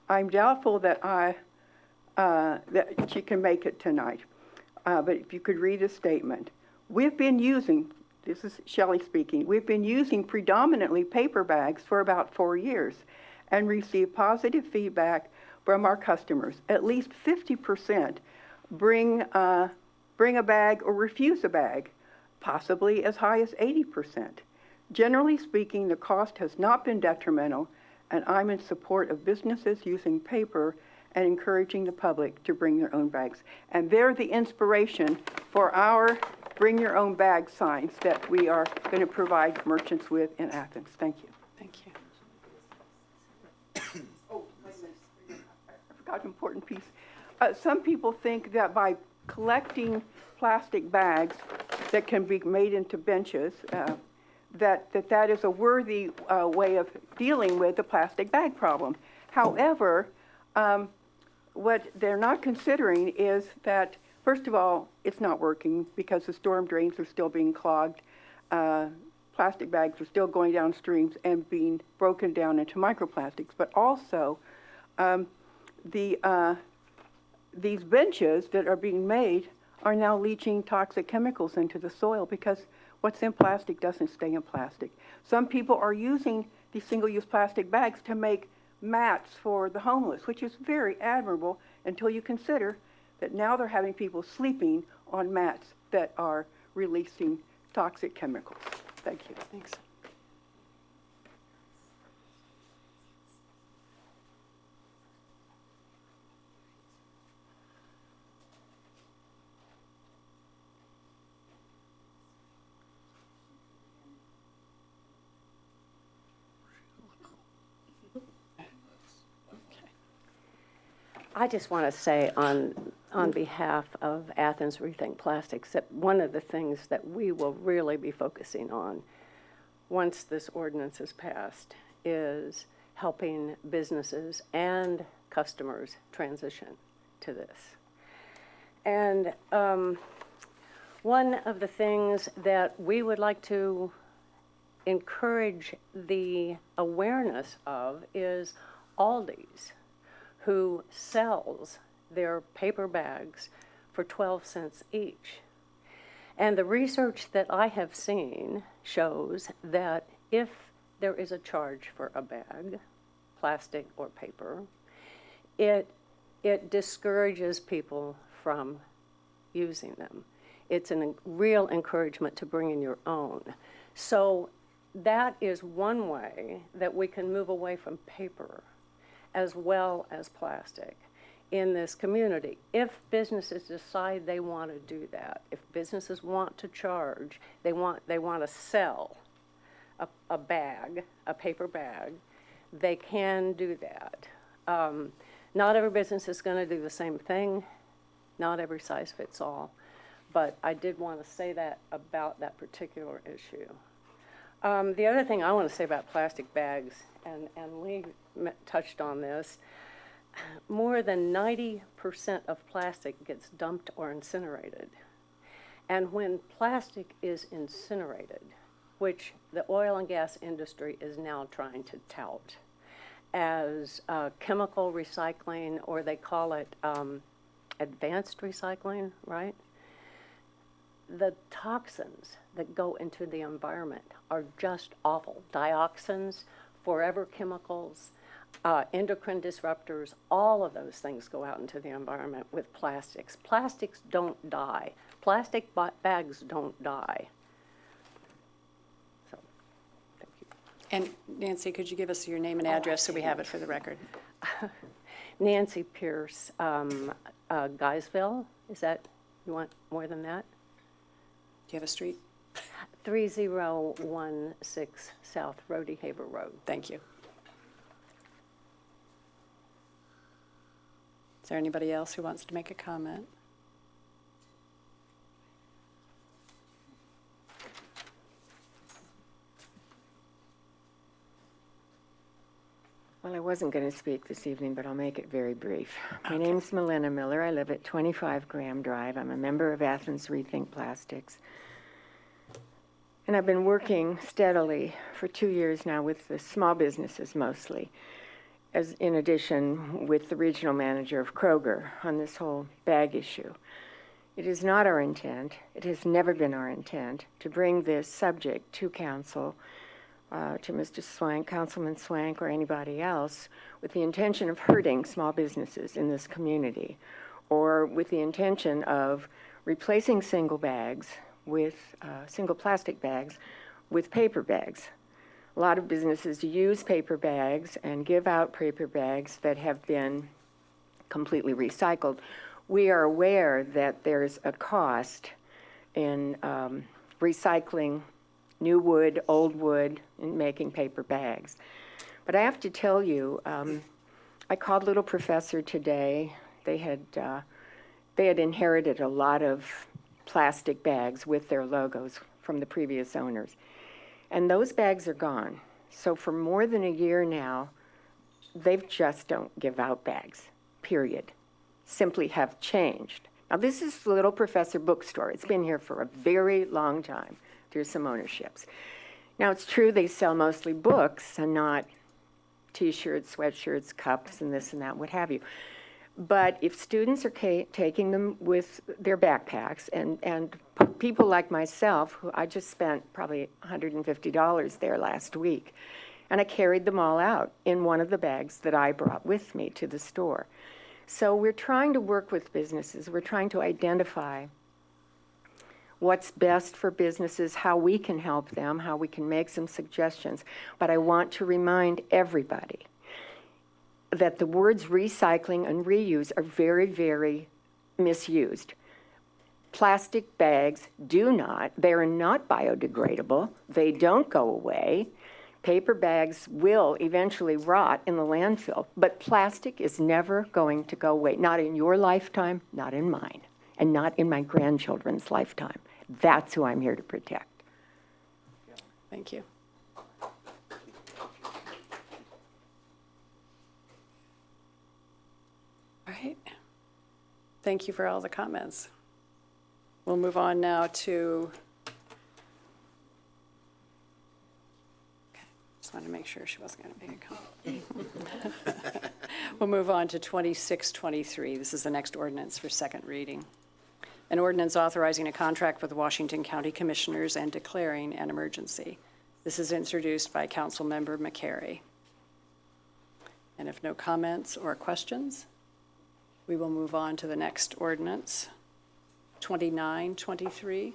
I'm doubtful that that she can make it tonight. But if you could read a statement. We've been using, this is Shelley speaking, we've been using predominantly paper bags for about 4 years and received positive feedback from our customers. At least 50% bring a bag or refuse a bag, possibly as high as 80%. Generally speaking, the cost has not been detrimental, and I'm in support of businesses using paper and encouraging the public to bring their own bags. And they're the inspiration for our Bring Your Own Bag signs that we are going to provide merchants with in Athens. Thank you. Thank you. Oh, wait a minute. I forgot an important piece. Some people think that by collecting plastic bags that can be made into benches, that is a worthy way of dealing with the plastic bag problem. However, what they're not considering is that, first of all, it's not working because the storm drains are still being clogged. Plastic bags are still going down streams and being broken down into microplastics. But also, these benches that are being made are now leaching toxic chemicals into the soil because what's in plastic doesn't stay in plastic. Some people are using these single-use plastic bags to make mats for the homeless, which is very admirable until you consider that now they're having people sleeping on mats that are releasing toxic chemicals. Thank you. Thanks. I just want to say on behalf of Athens Rethink Plastics that one of the things that we will really be focusing on once this ordinance is passed is helping businesses and customers transition to this. And one of the things that we would like to encourage the awareness of is Aldi's, who sells their paper bags for 12 cents each. And the research that I have seen shows that if there is a charge for a bag, plastic or paper, it discourages people from using them. It's a real encouragement to bring in your own. So that is one way that we can move away from paper as well as plastic in this community. If businesses decide they want to do that, if businesses want to charge, they want to sell a bag, a paper bag, they can do that. Not every business is going to do the same thing. Not every size fits all. But I did want to say that about that particular issue. The other thing I want to say about plastic bags, and Lee touched on this, more than 90% of plastic gets dumped or incinerated. And when plastic is incinerated, which the oil and gas industry is now trying to tout as chemical recycling, or they call it advanced recycling, right? The toxins that go into the environment are just awful. Dioxins, forever chemicals, endocrine disruptors, all of those things go out into the environment with plastics. Plastics don't die. Plastic bags don't die. So, thank you. And Nancy, could you give us your name and address so we have it for the record? Nancy Pierce, Guysville, is that, you want more than that? Do you have a street? 3016 South Rody Haver Road. Thank you. Is there anybody else who wants to make a comment? Well, I wasn't going to speak this evening, but I'll make it very brief. My name's Melina Miller. I live at 25 Graham Drive. I'm a member of Athens Rethink Plastics. And I've been working steadily for 2 years now with the small businesses mostly. as in addition with the regional manager of Kroger on this whole bag issue. It is not our intent, it has never been our intent, to bring this subject to council, to Mr. Swank, Councilman Swank, or anybody else, with the intention of hurting small businesses in this community, or with the intention of replacing single bags with, single plastic bags with paper bags. A lot of businesses use paper bags and give out paper bags that have been completely recycled. We are aware that there's a cost in recycling new wood, old wood, and making paper bags. But I have to tell you, I called Little Professor today. They had inherited a lot of plastic bags with their logos from the previous owners. And those bags are gone. So for more than a year now, they just don't give out bags, period. Simply have changed. Now, this is the Little Professor bookstore. It's been here for a very long time. There's some ownerships. Now, it's true they sell mostly books and not T-shirts, sweatshirts, cups, and this and that, what have you. But if students are taking them with their backpacks, and people like myself, who I just spent probably $150 there last week, and I carried them all out in one of the bags that I brought with me to the store. So we're trying to work with businesses. We're trying to identify what's best for businesses, how we can help them, how we can make some suggestions. But I want to remind everybody that the words recycling and reuse are very, very misused. Plastic bags they are not biodegradable. They don't go away. Paper bags will eventually rot in the landfill, but plastic is never going to go away. Not in your lifetime, not in mine, and not in my grandchildren's lifetime. That's who I'm here to protect. Thank you. All right. Thank you for all the comments. We'll move on now to, okay, just wanted to make sure she wasn't going to make a comment. We'll move on to 2623. This is the next ordinance for second reading. An ordinance authorizing a contract with the Washington County Commissioners and declaring an emergency. This is introduced by Councilmember McCary. And if no comments or questions, we will move on to the next ordinance, 2923.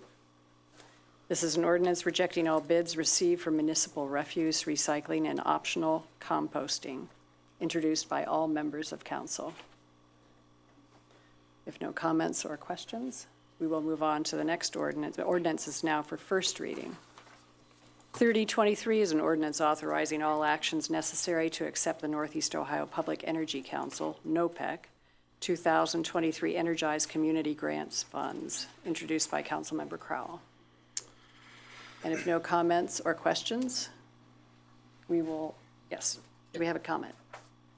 This is an ordinance rejecting all bids received for municipal refuse, recycling, and optional composting, introduced by all members of council. If no comments or questions, we will move on to the next ordinance. The ordinance is now for first reading. 3023 is an ordinance authorizing all actions necessary to accept the Northeast Ohio Public Energy Council, NOPEC, 2023 Energized Community Grants Funds, introduced by Councilmember Crowell. And if no comments or questions, we will, yes, do we have a comment?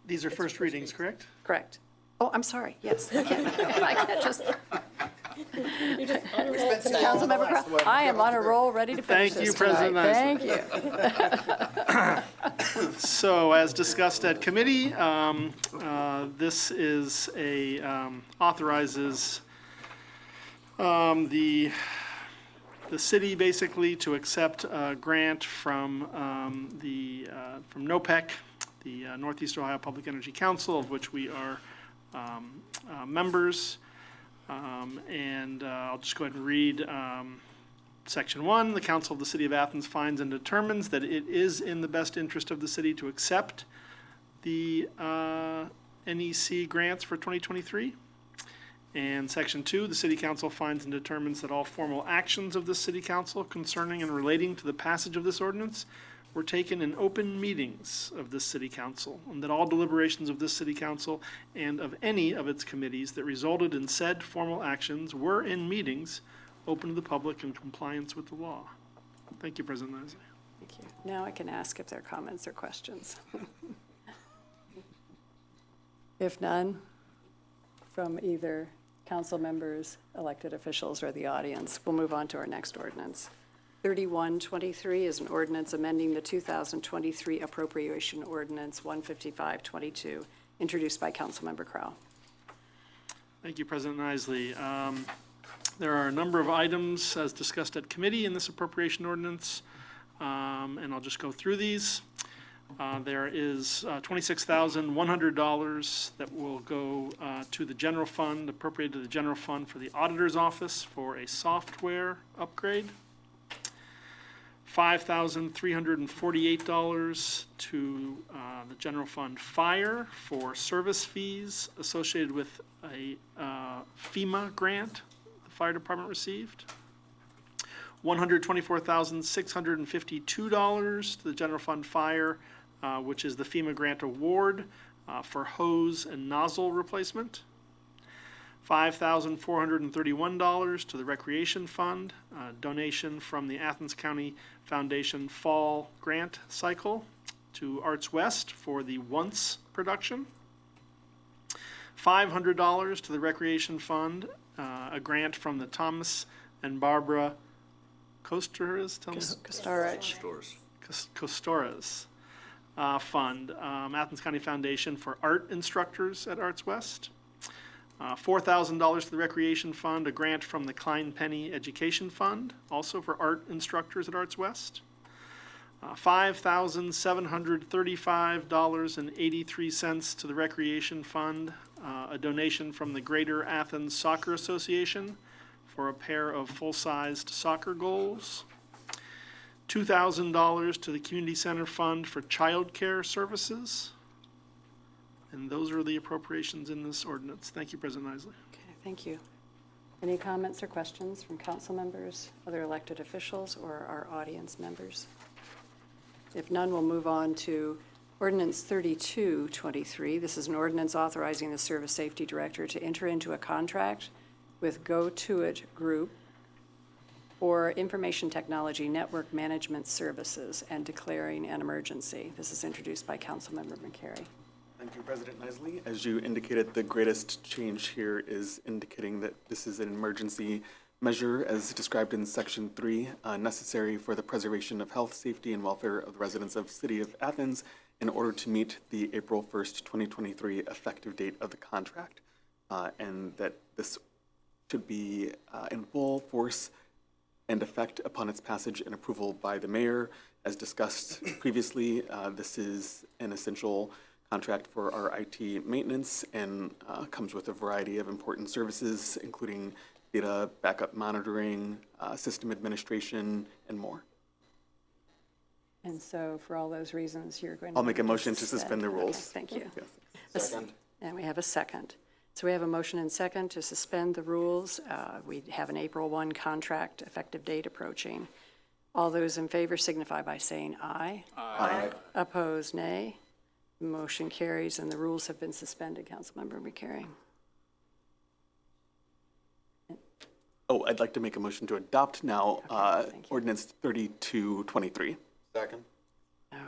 These are first readings, correct? Correct. Oh, I'm sorry, yes. I can't just. Councilmember Crowell, I am on a roll, ready to finish Thank you, this tonight. President Thank you. So as discussed at committee, this is authorizes the city basically to accept a grant from from NOPEC, the Northeast Ohio Public Energy Council, of which we are members. I'll just go ahead and read Section 1. The Council of the City of Athens finds and determines that it is in the best interest of the city to accept the NEC grants for 2023. And Section 2, the City Council finds and determines that all formal actions of the City Council concerning and relating to the passage of this ordinance were taken in open meetings of this City Council, and that all deliberations of this City Council and of any of its committees that resulted in said formal actions were in meetings open to the public in compliance with the law. Thank you, President Leslie. Thank you. Now I can ask if there are comments or questions. If none, from either council members, elected officials, or the audience, we'll move on to our next ordinance. 3123 is an ordinance amending the 2023 appropriation ordinance 15522, introduced by Councilmember Crowell. Thank you, President Isley. There are a number of items as discussed at committee in this appropriation ordinance, and I'll just go through these. There is $26,100 that will go to the general fund, appropriated to the general fund for the auditor's office for a software upgrade. $5,348 to the general fund fire for service fees associated with a FEMA grant the fire department received. $124,652 to the general fund fire, which is the FEMA grant award for hose and nozzle replacement. $5,431 to the recreation fund, donation from the Athens County Foundation Fall Grant Cycle to Arts West for the Once production. $500 to the recreation fund, a grant from the Thomas and Barbara Kostoras Fund, Athens County Foundation for art instructors at Arts West. $4,000 to the Recreation Fund, a grant from the Klein Penny Education Fund, also for art instructors at Arts West. $5,735.83 to the Recreation Fund, a donation from the Greater Athens Soccer Association for a pair of full-sized soccer goals. $2,000 to the Community Center Fund for childcare services. And those are the appropriations in this ordinance. Thank you, President Isley. Okay, thank you. Any comments or questions from council members, other elected officials, or our audience members? If none, we'll move on to Ordinance 3223. This is an ordinance authorizing the Service Safety Director to enter into a contract with Go To It Group for information technology network management services and declaring an emergency. This is introduced by Councilmember McCary. Thank you, President Isley. As you indicated, the greatest change here is indicating that this is an emergency measure as described in Section 3, necessary for the preservation of health, safety, and welfare of the residents of the City of Athens in order to meet the April 1st, 2023 effective date of the contract, and that this should be in full force and effect upon its passage and approval by the mayor. As discussed previously, this is an essential contract for our IT maintenance and comes with a variety of important services, including data backup monitoring, system administration, and more. And so for all those reasons, you're going to... I'll make a motion to suspend the rules. Okay, thank you. Yes. Second. And we have a second. So we have a motion and second to suspend the rules. We have an April 1 contract effective date approaching. All those in favor signify by saying aye. Aye. Opposed, nay. Motion carries and the rules have been suspended. Councilmember McCary. Oh, I'd like to make a motion to adopt now thank you. Ordinance 3223. Second.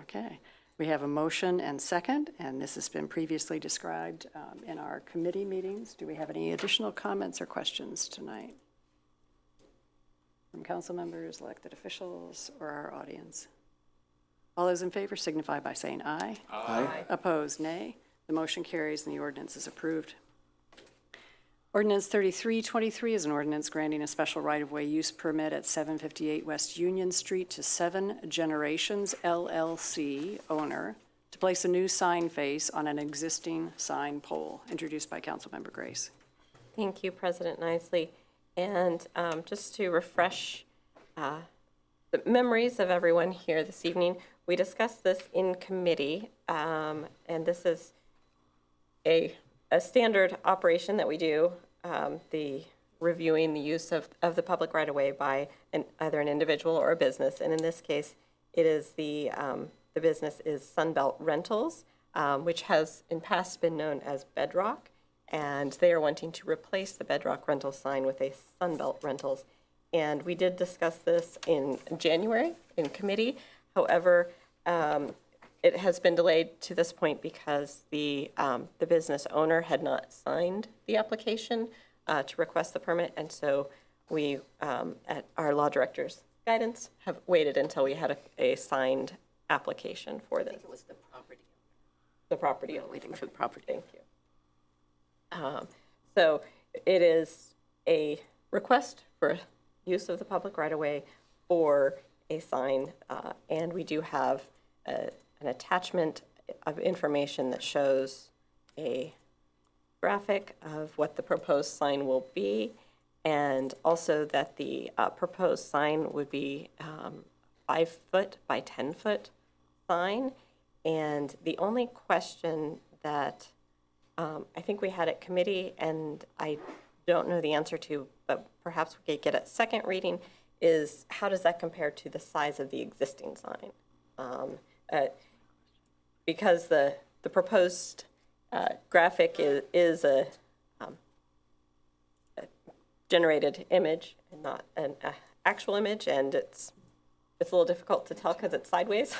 Okay. We have a motion and second, and this has been previously described in our committee meetings. Do we have any additional comments or questions tonight from council members, elected officials, or our audience? All those in favor signify by saying aye. Aye. Opposed, nay. The motion carries and the ordinance is approved. Ordinance 3323 is an ordinance granting a special right-of-way use permit at 758 West Union Street to 7 Generations LLC owner to place a new sign face on an existing sign pole, introduced by Councilmember Grace. Thank you, President Isley. And just to refresh the memories of everyone here this evening, we discussed this in committee, and this is a standard operation that we do, the reviewing the use of the public right-of-way by either an individual or a business. And in this case, it is the business is Sunbelt Rentals, which has in past been known as Bedrock, and they are wanting to replace the Bedrock rental sign with a Sunbelt Rentals. And we did discuss this in January in committee. However, it has been delayed to this point because the business owner had not signed the application to request the permit, and so we, at our law director's guidance, have waited until we had a signed application for this. It was the property. The property owner. Waiting for the property. Thank you. So it is a request for use of the public right-of-way or a sign, and we do have an attachment of information that shows a graphic of what the proposed sign will be, and also that the proposed sign would be 5-foot by 10-foot sign. And the only question that I think we had at committee, and I don't know the answer to, but perhaps we could get a second reading, is how does that compare to the size of the existing sign? Because the proposed graphic is a generated image and not an actual image, and it's a little difficult to tell because it's sideways.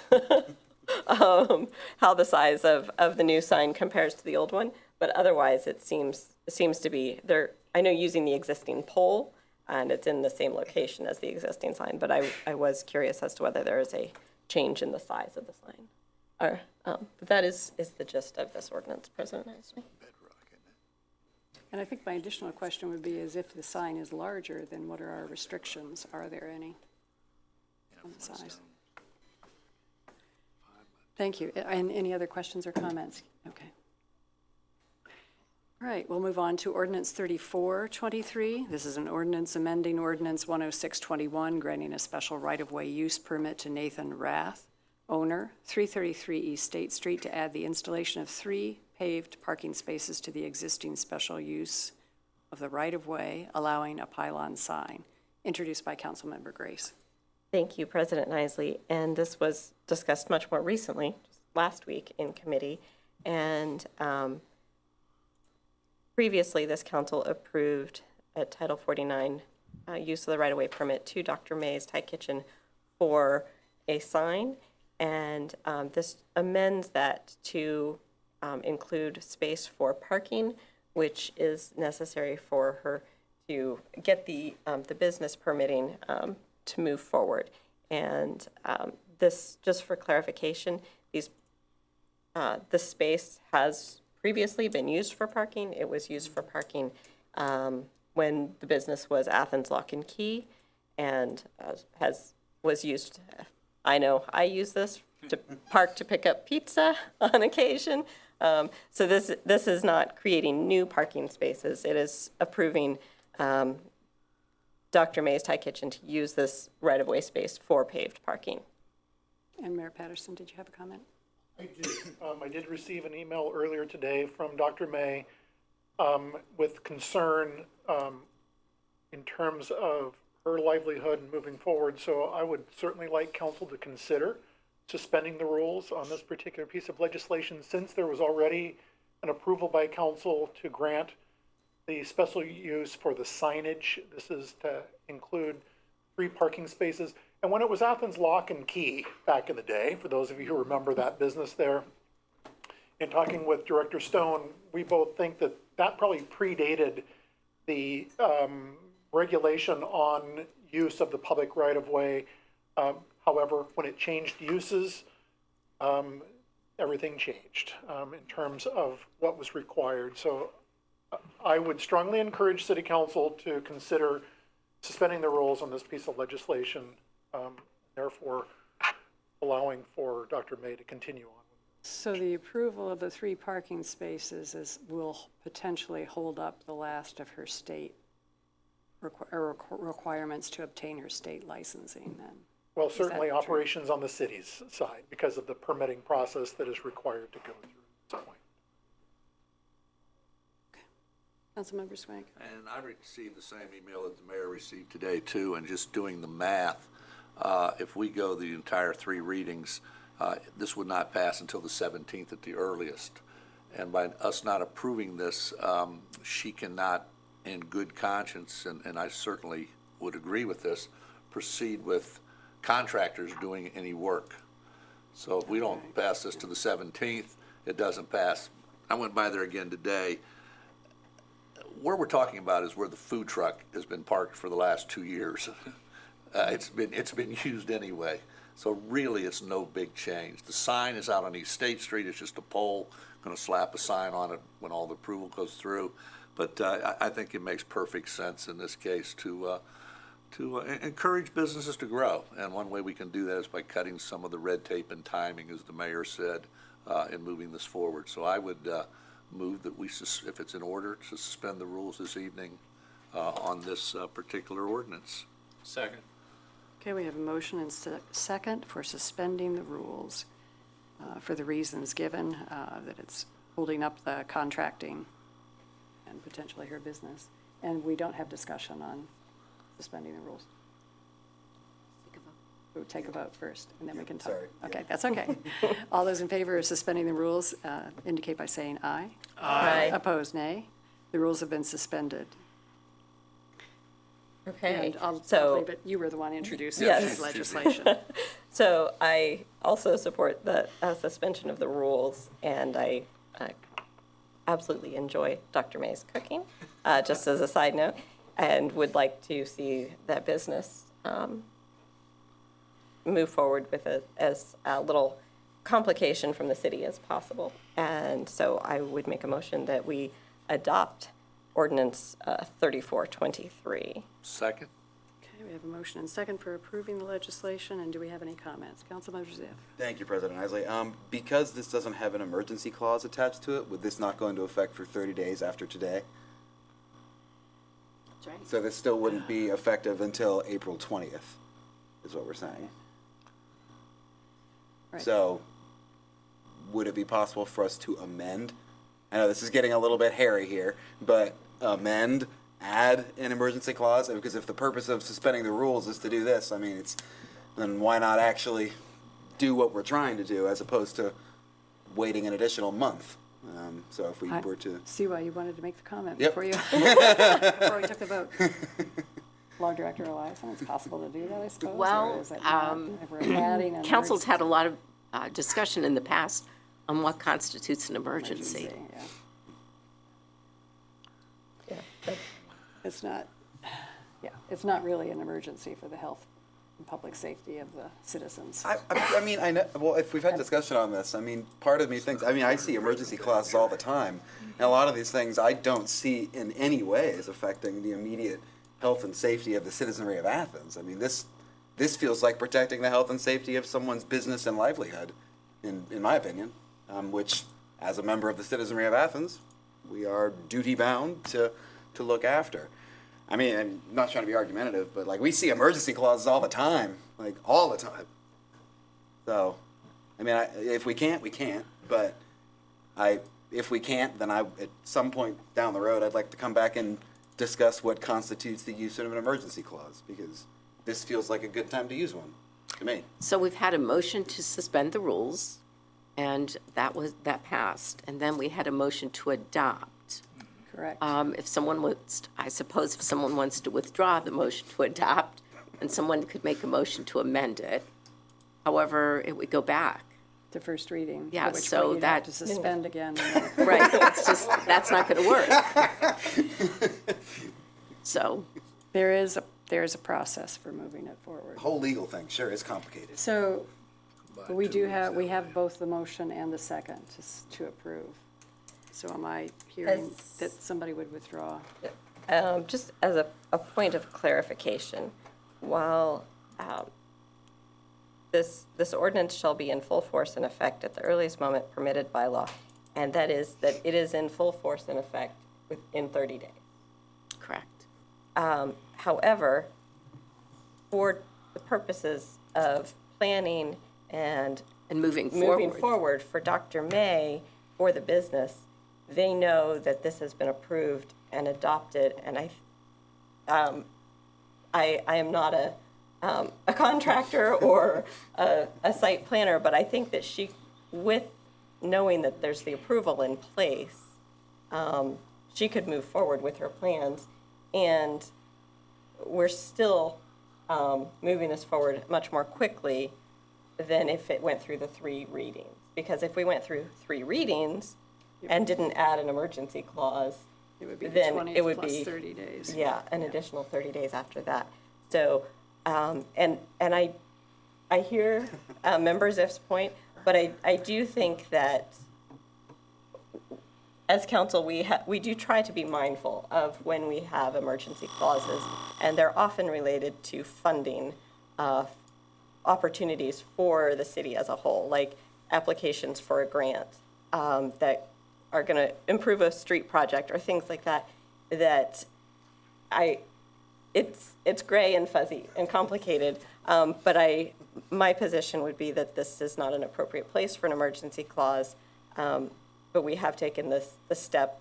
How the size of the new sign compares to the old one, but otherwise it seems to be there. I know using the existing pole, and it's in the same location as the existing sign, but I was curious as to whether there is a change in the size of the sign. But that is the gist of this ordinance, President Isley. And I think my additional question would be is if the sign is larger, then what are our restrictions? Are there any on the size? Thank you. And any other questions or comments? Okay. All right, we'll move on to Ordinance 3423. This is an ordinance amending Ordinance 10621, granting a special right-of-way use permit to Nathan Rath, owner, 333 East State Street, to add the installation of 3 paved parking spaces to the existing special use of the right-of-way, allowing a pylon sign. Introduced by Councilmember Grace. Thank you, President Isley. And this was discussed much more recently, just last week in committee. And previously, this council approved a Title 49 use of the right-of-way permit to Dr. May's Thai Kitchen for a sign. And this amends that to include space for parking, which is necessary for her to get the business permitting to move forward. And this, just for clarification, the space has previously been used for parking. It was used for parking when the business was Athens Lock and Key, and was used. I know I use this to park to pick up pizza on occasion. So this is not creating new parking spaces. It is approving Dr. May's Thai Kitchen to use this right-of-way space for paved parking. And Mayor Patterson, did you have a comment? I did receive an email earlier today from Dr. May with concern in terms of her livelihood and moving forward. So I would certainly like council to consider suspending the rules on this particular piece of legislation, since there was already an approval by council to grant the special use for the signage. This is to include 3 parking spaces. And when it was Athens Lock and Key back in the day, for those of you who remember that business there, in talking with Director Stone, we both think that that probably predated the regulation on use of the public right-of-way. However, when it changed uses, everything changed in terms of what was required. So I would strongly encourage City Council to consider suspending the rules on this piece of legislation, therefore allowing for Dr. May to continue on. So the approval of the 3 parking spaces will potentially hold up the last of her state requirements to obtain her state licensing then? Well, certainly operations on the city's side because of the permitting process that is required to go through at this point. Councilmember Swank. And I received the same email that the mayor received today too, and just doing the math, if we go the entire 3 readings, this would not pass until the 17th at the earliest. And by us not approving this, she cannot, in good conscience, and I certainly would agree with this, proceed with contractors doing any work. So if we don't pass this to the 17th, it doesn't pass. I went by there again today. Where we're talking about is where the food truck has been parked for the last 2 years. It's been used anyway. So really, it's no big change. The sign is out on East State Street. It's just a pole. Going to slap a sign on it when all the approval goes through. But I think it makes perfect sense in this case to encourage businesses to grow. And one way we can do that is by cutting some of the red tape and timing, as the mayor said, in moving this forward. So I would move that we, if it's in order, to suspend the rules this evening on this particular ordinance. Second. Okay, we have a motion and second for suspending the rules for the reasons given, that it's holding up the contracting and potentially her business. And we don't have discussion on suspending the rules. We'll take a vote first, and then we can talk. Sorry. Okay, that's okay. All those in favor of suspending the rules indicate by saying aye. Aye. Opposed, nay. The rules have been suspended. Okay, And I'll so, leave it, you were the one introducing Yes. the legislation. so I also support the suspension of the rules, and I absolutely enjoy Dr. May's cooking, just as a side note, and would like to see that business move forward with as little complication from the city as possible. And so I would make a motion that we adopt ordinance 3423. Second? Okay, we have a motion and second for approving the legislation, and do we have any comments? Councilmember Ziff. Thank you, President Isley. Because this doesn't have an emergency clause attached to it, would this not go into effect for 30 days after today? That's right. So this still wouldn't be effective until April 20th, is what we're saying. Right. So would it be possible for us to amend? I know this is getting a little bit hairy here, but add an emergency clause? Because if the purpose of suspending the rules is to do this, I mean, then why not actually do what we're trying to do as opposed to waiting an additional month? So if we I were to. see why you wanted to make the comment Yep. before we took the vote. Law Director Eliason, it's possible to do that, I suppose? Well, or is it not? If we're adding an Council's had a emergency- lot of discussion in the past on what constitutes an emergency. yeah. Yeah. It's not, it's not really an emergency for the health and public safety of the citizens. I mean, I know, well, if we've had discussion on this, I mean, part of me thinks, I see emergency clauses all the time. And a lot of these things I don't see in any way as affecting the immediate health and safety of the citizenry of Athens. I mean, this feels like protecting the health and safety of someone's business and livelihood, in my opinion, which, as a member of the citizenry of Athens, we are duty-bound to look after. I mean, I'm not trying to be argumentative, but like we see emergency clauses all the time, like all the time. So, I mean, if we can't, we can't. But if we can't, then at some point down the road, I'd like to come back and discuss what constitutes the use of an emergency clause, because this feels like a good time to use one, to me. So we've had a motion to suspend the rules, and that passed. And then we had a motion to adopt. Correct. If someone wants to withdraw the motion to adopt, and someone could make a motion to amend it. However, it would go back. To first reading. Yeah, which so way you'd have that- to suspend again. Right, that's not going to work. So, There is a process for moving it forward. The whole legal thing, sure, is complicated. So we have both the motion and the second to approve. So am I hearing that somebody would withdraw? Just as a point of clarification, while this ordinance shall be in full force and effect at the earliest moment permitted by law, and that is that it is in full force and effect within 30 days. correct. However, for the purposes of planning and Moving forward for Dr. May, for the business, they know that this has been approved and adopted, and I am not a contractor or a site planner, but I think that with knowing that there's the approval in place, she could move forward with her plans, and we're still moving this forward much more quickly than if it went through the 3 readings. Because if we went through 3 readings and didn't add an emergency clause, It would be the then 20 it would plus be 30 days. Yeah, an additional 30 days after that. So And I hear Member Ziff's point, but I do think that as council, we do try to be mindful of when we have emergency clauses, and they're often related to funding opportunities for the city as a whole, like applications for a grant that are going to improve a street project or things like that, it's gray and fuzzy and complicated, but my position would be that this is not an appropriate place for an emergency clause, but we have taken the step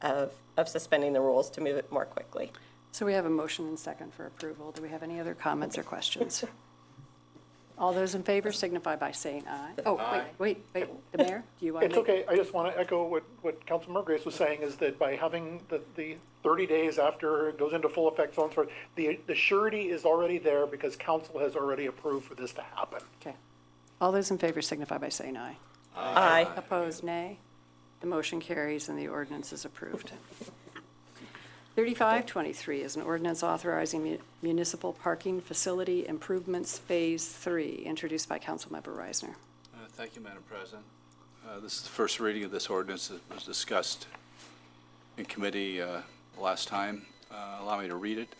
of suspending the rules to move it more quickly. So we have a motion and second for approval. Do we have any other comments or questions? All those in favor signify by saying aye. Oh, wait, the mayor, do you want to? It's okay, I just want to echo what Councilmember Grace was saying, is that by having the 30 days after it goes into full effect, so on and so forth, the surety is already there because council has already approved for this to happen. Okay. All those in favor signify by saying aye. Aye. Opposed, nay. The motion carries and the ordinance is approved. 3523 is an ordinance authorizing municipal parking facility improvements Phase 3, introduced by Councilmember Reisner. Thank you, Madam President. This is the first reading of this ordinance that was discussed in committee last time. Allow me to read it.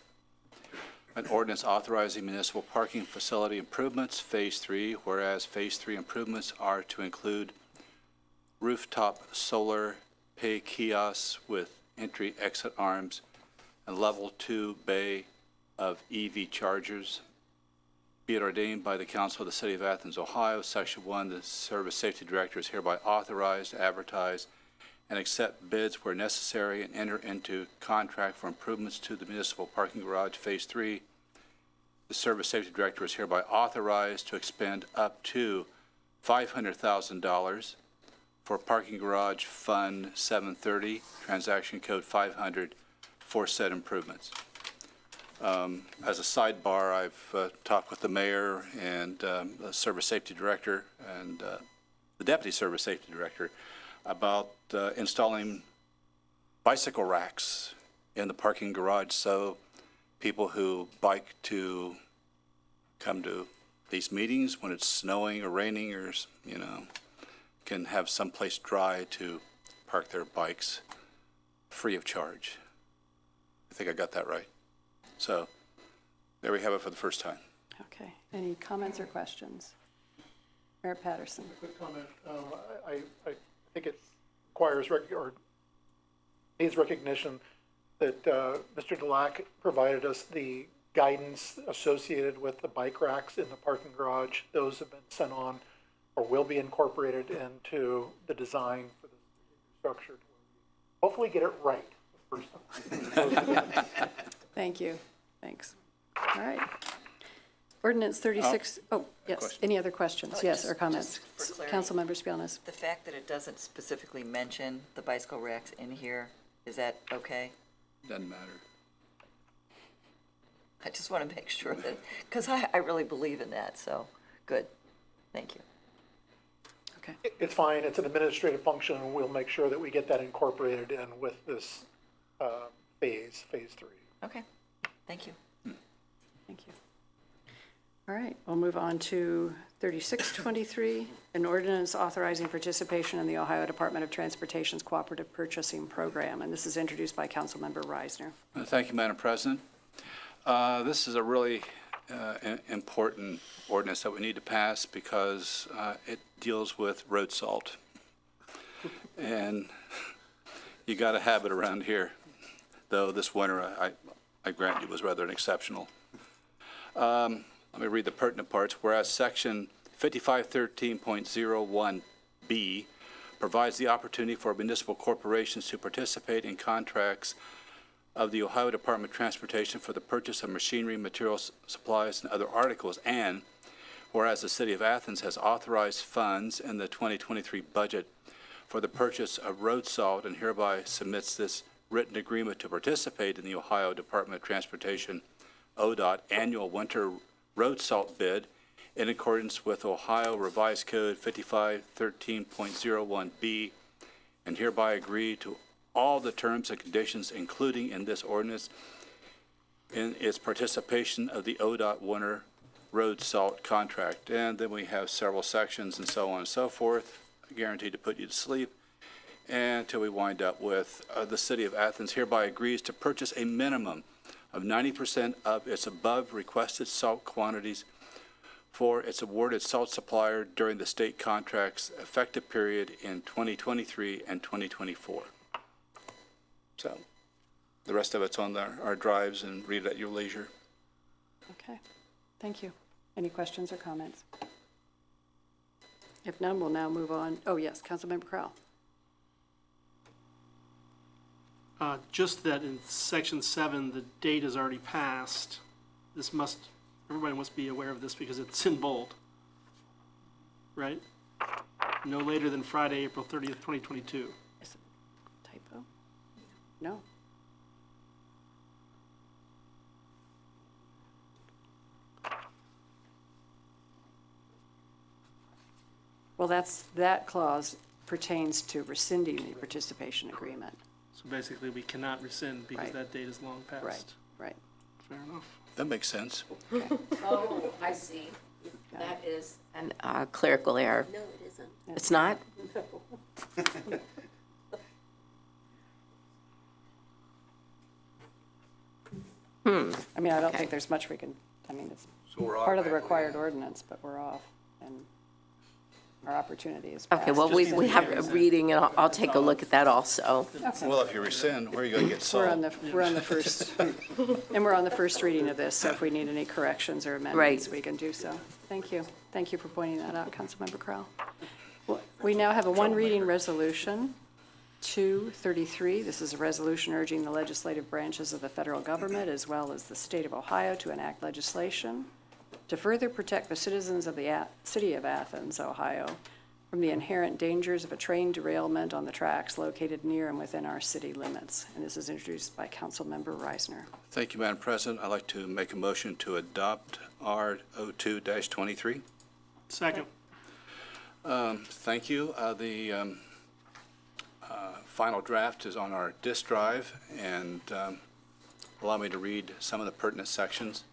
An ordinance authorizing municipal parking facility improvements Phase 3, whereas Phase 3 improvements are to include rooftop solar pay kiosks with entry-exit arms and level 2 bay of EV chargers. Be it ordained by the Council of the City of Athens, Ohio, Section 1, the Service Safety Director is hereby authorized to advertise and accept bids where necessary and enter into contract for improvements to the municipal parking garage Phase 3. The Service Safety Director is hereby authorized to expend up to $500,000 for Parking Garage Fund 730, Transaction Code 500, for said improvements. As a sidebar, I've talked with the mayor and the Service Safety Director and the Deputy Service Safety Director about installing bicycle racks in the parking garage so people who bike to come to these meetings when it's snowing or raining or, can have someplace dry to park their bikes free of charge. I think I got that right. So there we have it for the first time. Okay. Any comments or questions? Mayor Patterson. Quick comment. I think it requires or needs recognition that Mr. Dulac provided us the guidance associated with the bike racks in the parking garage. Those have been sent on or will be incorporated into the design for the structure. Hopefully get it right the first time. Thank you. Thanks. All right. Ordinance 36, yes. question. Any other questions? Yes, or comments? Just for clarity. Councilmember Spielness. The fact that it doesn't specifically mention the bicycle racks in here, is that okay? Doesn't matter. I just want to make sure that, because I really believe in that, so, good. Thank you. Okay. It's fine. It's an administrative function. We'll make sure that we get that incorporated in with this phase 3. Okay, thank you. Thank you. All right, we'll move on to 3623, an ordinance authorizing participation in the Ohio Department of Transportation's Cooperative Purchasing Program, and this is introduced by Councilmember Reisner. Thank you, Madam President. This is a really important ordinance that we need to pass because it deals with road salt. And you got to have it around here, though this winter, I grant you, was rather exceptional. Let me read the pertinent parts. Whereas Section 5513.01B provides the opportunity for municipal corporations to participate in contracts of the Ohio Department of Transportation for the purchase of machinery, materials, supplies, and other articles, and whereas the City of Athens has authorized funds in the 2023 budget for the purchase of road salt and hereby submits this written agreement to participate in the Ohio Department of Transportation ODOT annual winter road salt bid in accordance with Ohio Revised Code 5513.01B, and hereby agree to all the terms and conditions including in this ordinance. in its participation of the ODOT winter road salt contract. And then we have several sections and so on and so forth, guaranteed to put you to sleep, until we wind up with the City of Athens hereby agrees to purchase a minimum of 90% of its above requested salt quantities for its awarded salt supplier during the state contract's effective period in 2023 and 2024. So the rest of it's on our drives, and read it at your leisure. Okay, thank you. Any questions or comments? If none, we'll now move on. Oh, yes, Councilmember Crowell. Just that in section 7, the date is already passed. Everybody must be aware of this because it's in bold, right? No later than Friday, April 30th, 2022. Is it a typo? No. Well, that clause pertains to rescinding the participation agreement. So basically, we cannot rescind because Right. that date is long past. Right. Fair enough. That makes sense. Oh, I see. That is a clerical error. No, it isn't. It's not? I mean, I don't think there's much we can, it's So we're part of the automatically required ordinance, but we're off, and our opportunity is passed. Okay, well, we have a reading, and I'll take a look at that also. Well, if you rescind, where are you going to get salt? We're on the first, and we're on the first reading of this, so if we need any corrections or amendments, Right. we can do so. Thank you. Thank you for pointing that out, Councilmember Crowell. We now have a one-reading resolution, 233. This is a resolution urging the legislative branches of the federal government as well as the state of Ohio to enact legislation to further protect the citizens of the city of Athens, Ohio, from the inherent dangers of a train derailment on the tracks located near and within our city limits. And this is introduced by Councilmember Reisner. Thank you, Madam President. I'd like to make a motion to adopt R02-23. Second. Thank you. The final draft is on our disk drive, and allow me to read some of the pertinent sections.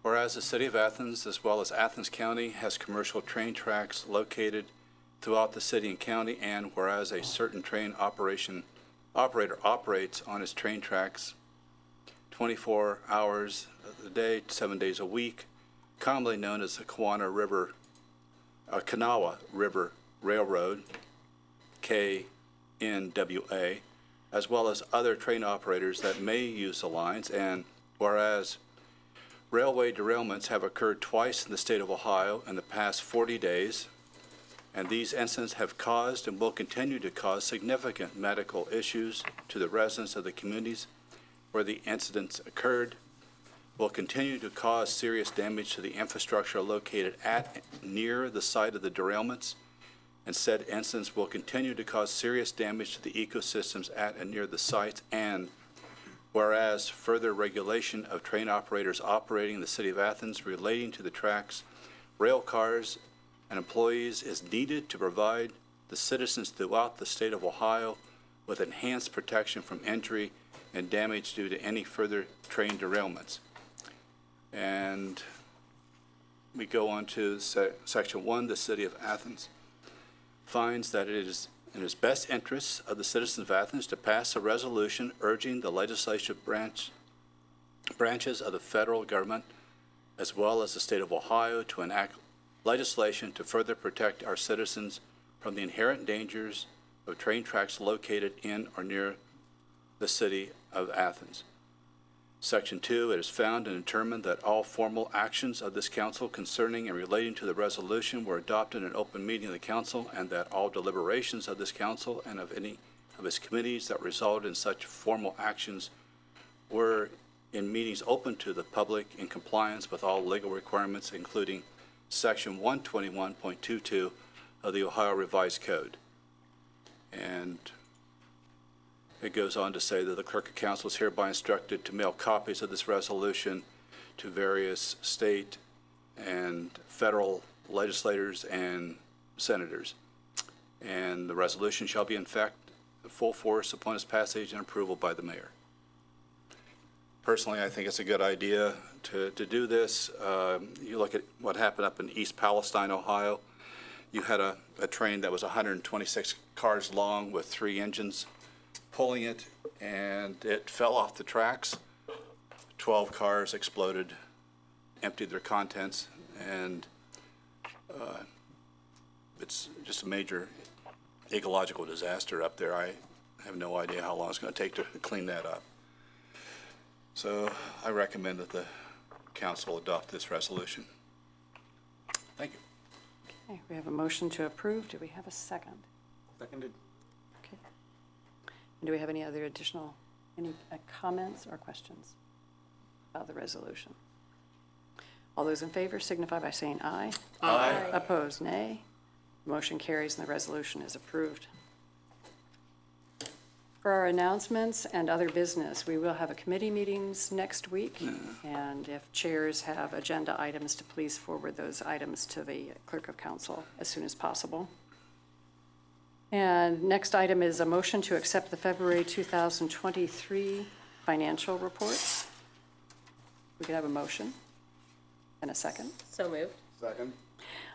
Whereas the City of Athens, as well as Athens County, has commercial train tracks located throughout the city and county, and whereas a certain train operator operates on its train tracks 24 hours a day, 7 days a week, commonly known as the Kanawha River Railroad, KNWA, as well as other train operators that may use the lines, and whereas railway derailments have occurred twice in the state of Ohio in the past 40 days, and these incidents have caused and will continue to cause significant medical issues to the residents of the communities where the incidents occurred, will continue to cause serious damage to the infrastructure located at near the site of the derailments, and said incidents will continue to cause serious damage to the ecosystems at and near the sites, and whereas further regulation of train operators operating in the city of Athens relating to the tracks, rail cars, and employees is needed to provide the citizens throughout the state of Ohio with enhanced protection from injury and damage due to any further train derailments. And we go on to section 1, the City of Athens finds that it is in its best interests of the citizens of Athens to pass a resolution urging the legislative branches of the federal government as well as the state of Ohio to enact legislation to further protect our citizens from the inherent dangers of train tracks located in or near the city of Athens. Section 2, it is found and determined that all formal actions of this council concerning and relating to the resolution were adopted in an open meeting of the council, and that all deliberations of this council and of any of its committees that resulted in such formal actions were in meetings open to the public in compliance with all legal requirements, including Section 121.22 of the Ohio Revised Code. And it goes on to say that the clerk of council is hereby instructed to mail copies of this resolution to various state and federal legislators and senators. And the resolution shall be in fact full force upon its passage and approval by the mayor. Personally, I think it's a good idea to do this. You look at what happened up in East Palestine, Ohio. You had a train that was 126 cars long with 3 engines pulling it, and it fell off the tracks. 12 cars exploded, emptied their contents, and it's just a major ecological disaster up there. I have no idea how long it's going to take to clean that up. So I recommend that the council adopt this resolution. Thank you. Okay, we have a motion to approve. Do we have a second? Seconded. Okay. And do we have any other additional, any comments or questions about the resolution? All those in favor signify by saying aye. Aye. Opposed, nay. Motion carries and the resolution is approved. For our announcements and other business, we will have a committee meetings next week. And if chairs have agenda items, to please forward those items to the clerk of council as soon as possible. And next item is a motion to accept the February 2023 financial reports. We could have a motion and a second. So moved. Second.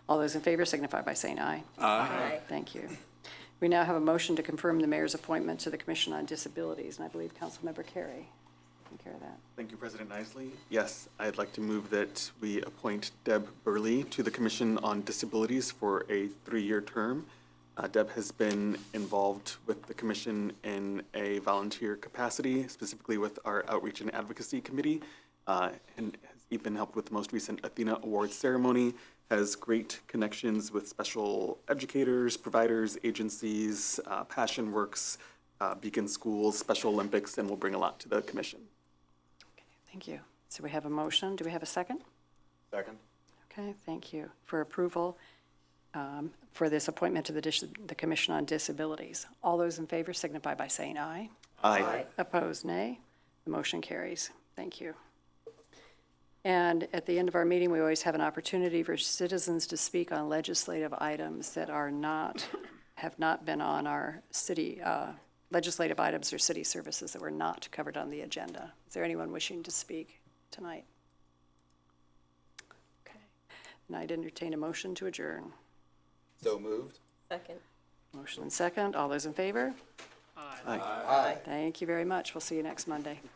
All those in favor signify by saying aye. Aye. Thank you. We now have a motion to confirm the mayor's appointment to the Commission on Disabilities, and I believe Councilmember Carey can care of that. Thank you, President Isley. Yes, I'd like to move that we appoint Deb Burley to the Commission on Disabilities for a 3-year term. Deb has been involved with the commission in a volunteer capacity, specifically with our Outreach and Advocacy Committee, and has even helped with the most recent Athena Awards ceremony, has great connections with special educators, providers, agencies, Passion Works, Beacon Schools, Special Olympics, and will bring a lot to the commission. Okay, thank you. So we have a motion. Do we have a second? Second. Okay, thank you for approval for this appointment to the Commission on Disabilities. All those in favor signify by saying aye. Aye. Opposed, nay. The motion carries. Thank you. And at the end of our meeting, we always have an opportunity for citizens to speak on legislative items that have not been on our city, legislative items or city services that were not covered on the agenda. Is there anyone wishing to speak tonight? Okay. And I'd entertain a motion to adjourn. So moved. Second. Motion and second. All those in favor? Aye. Aye. Thank you very much. We'll see you next Monday. Thank you.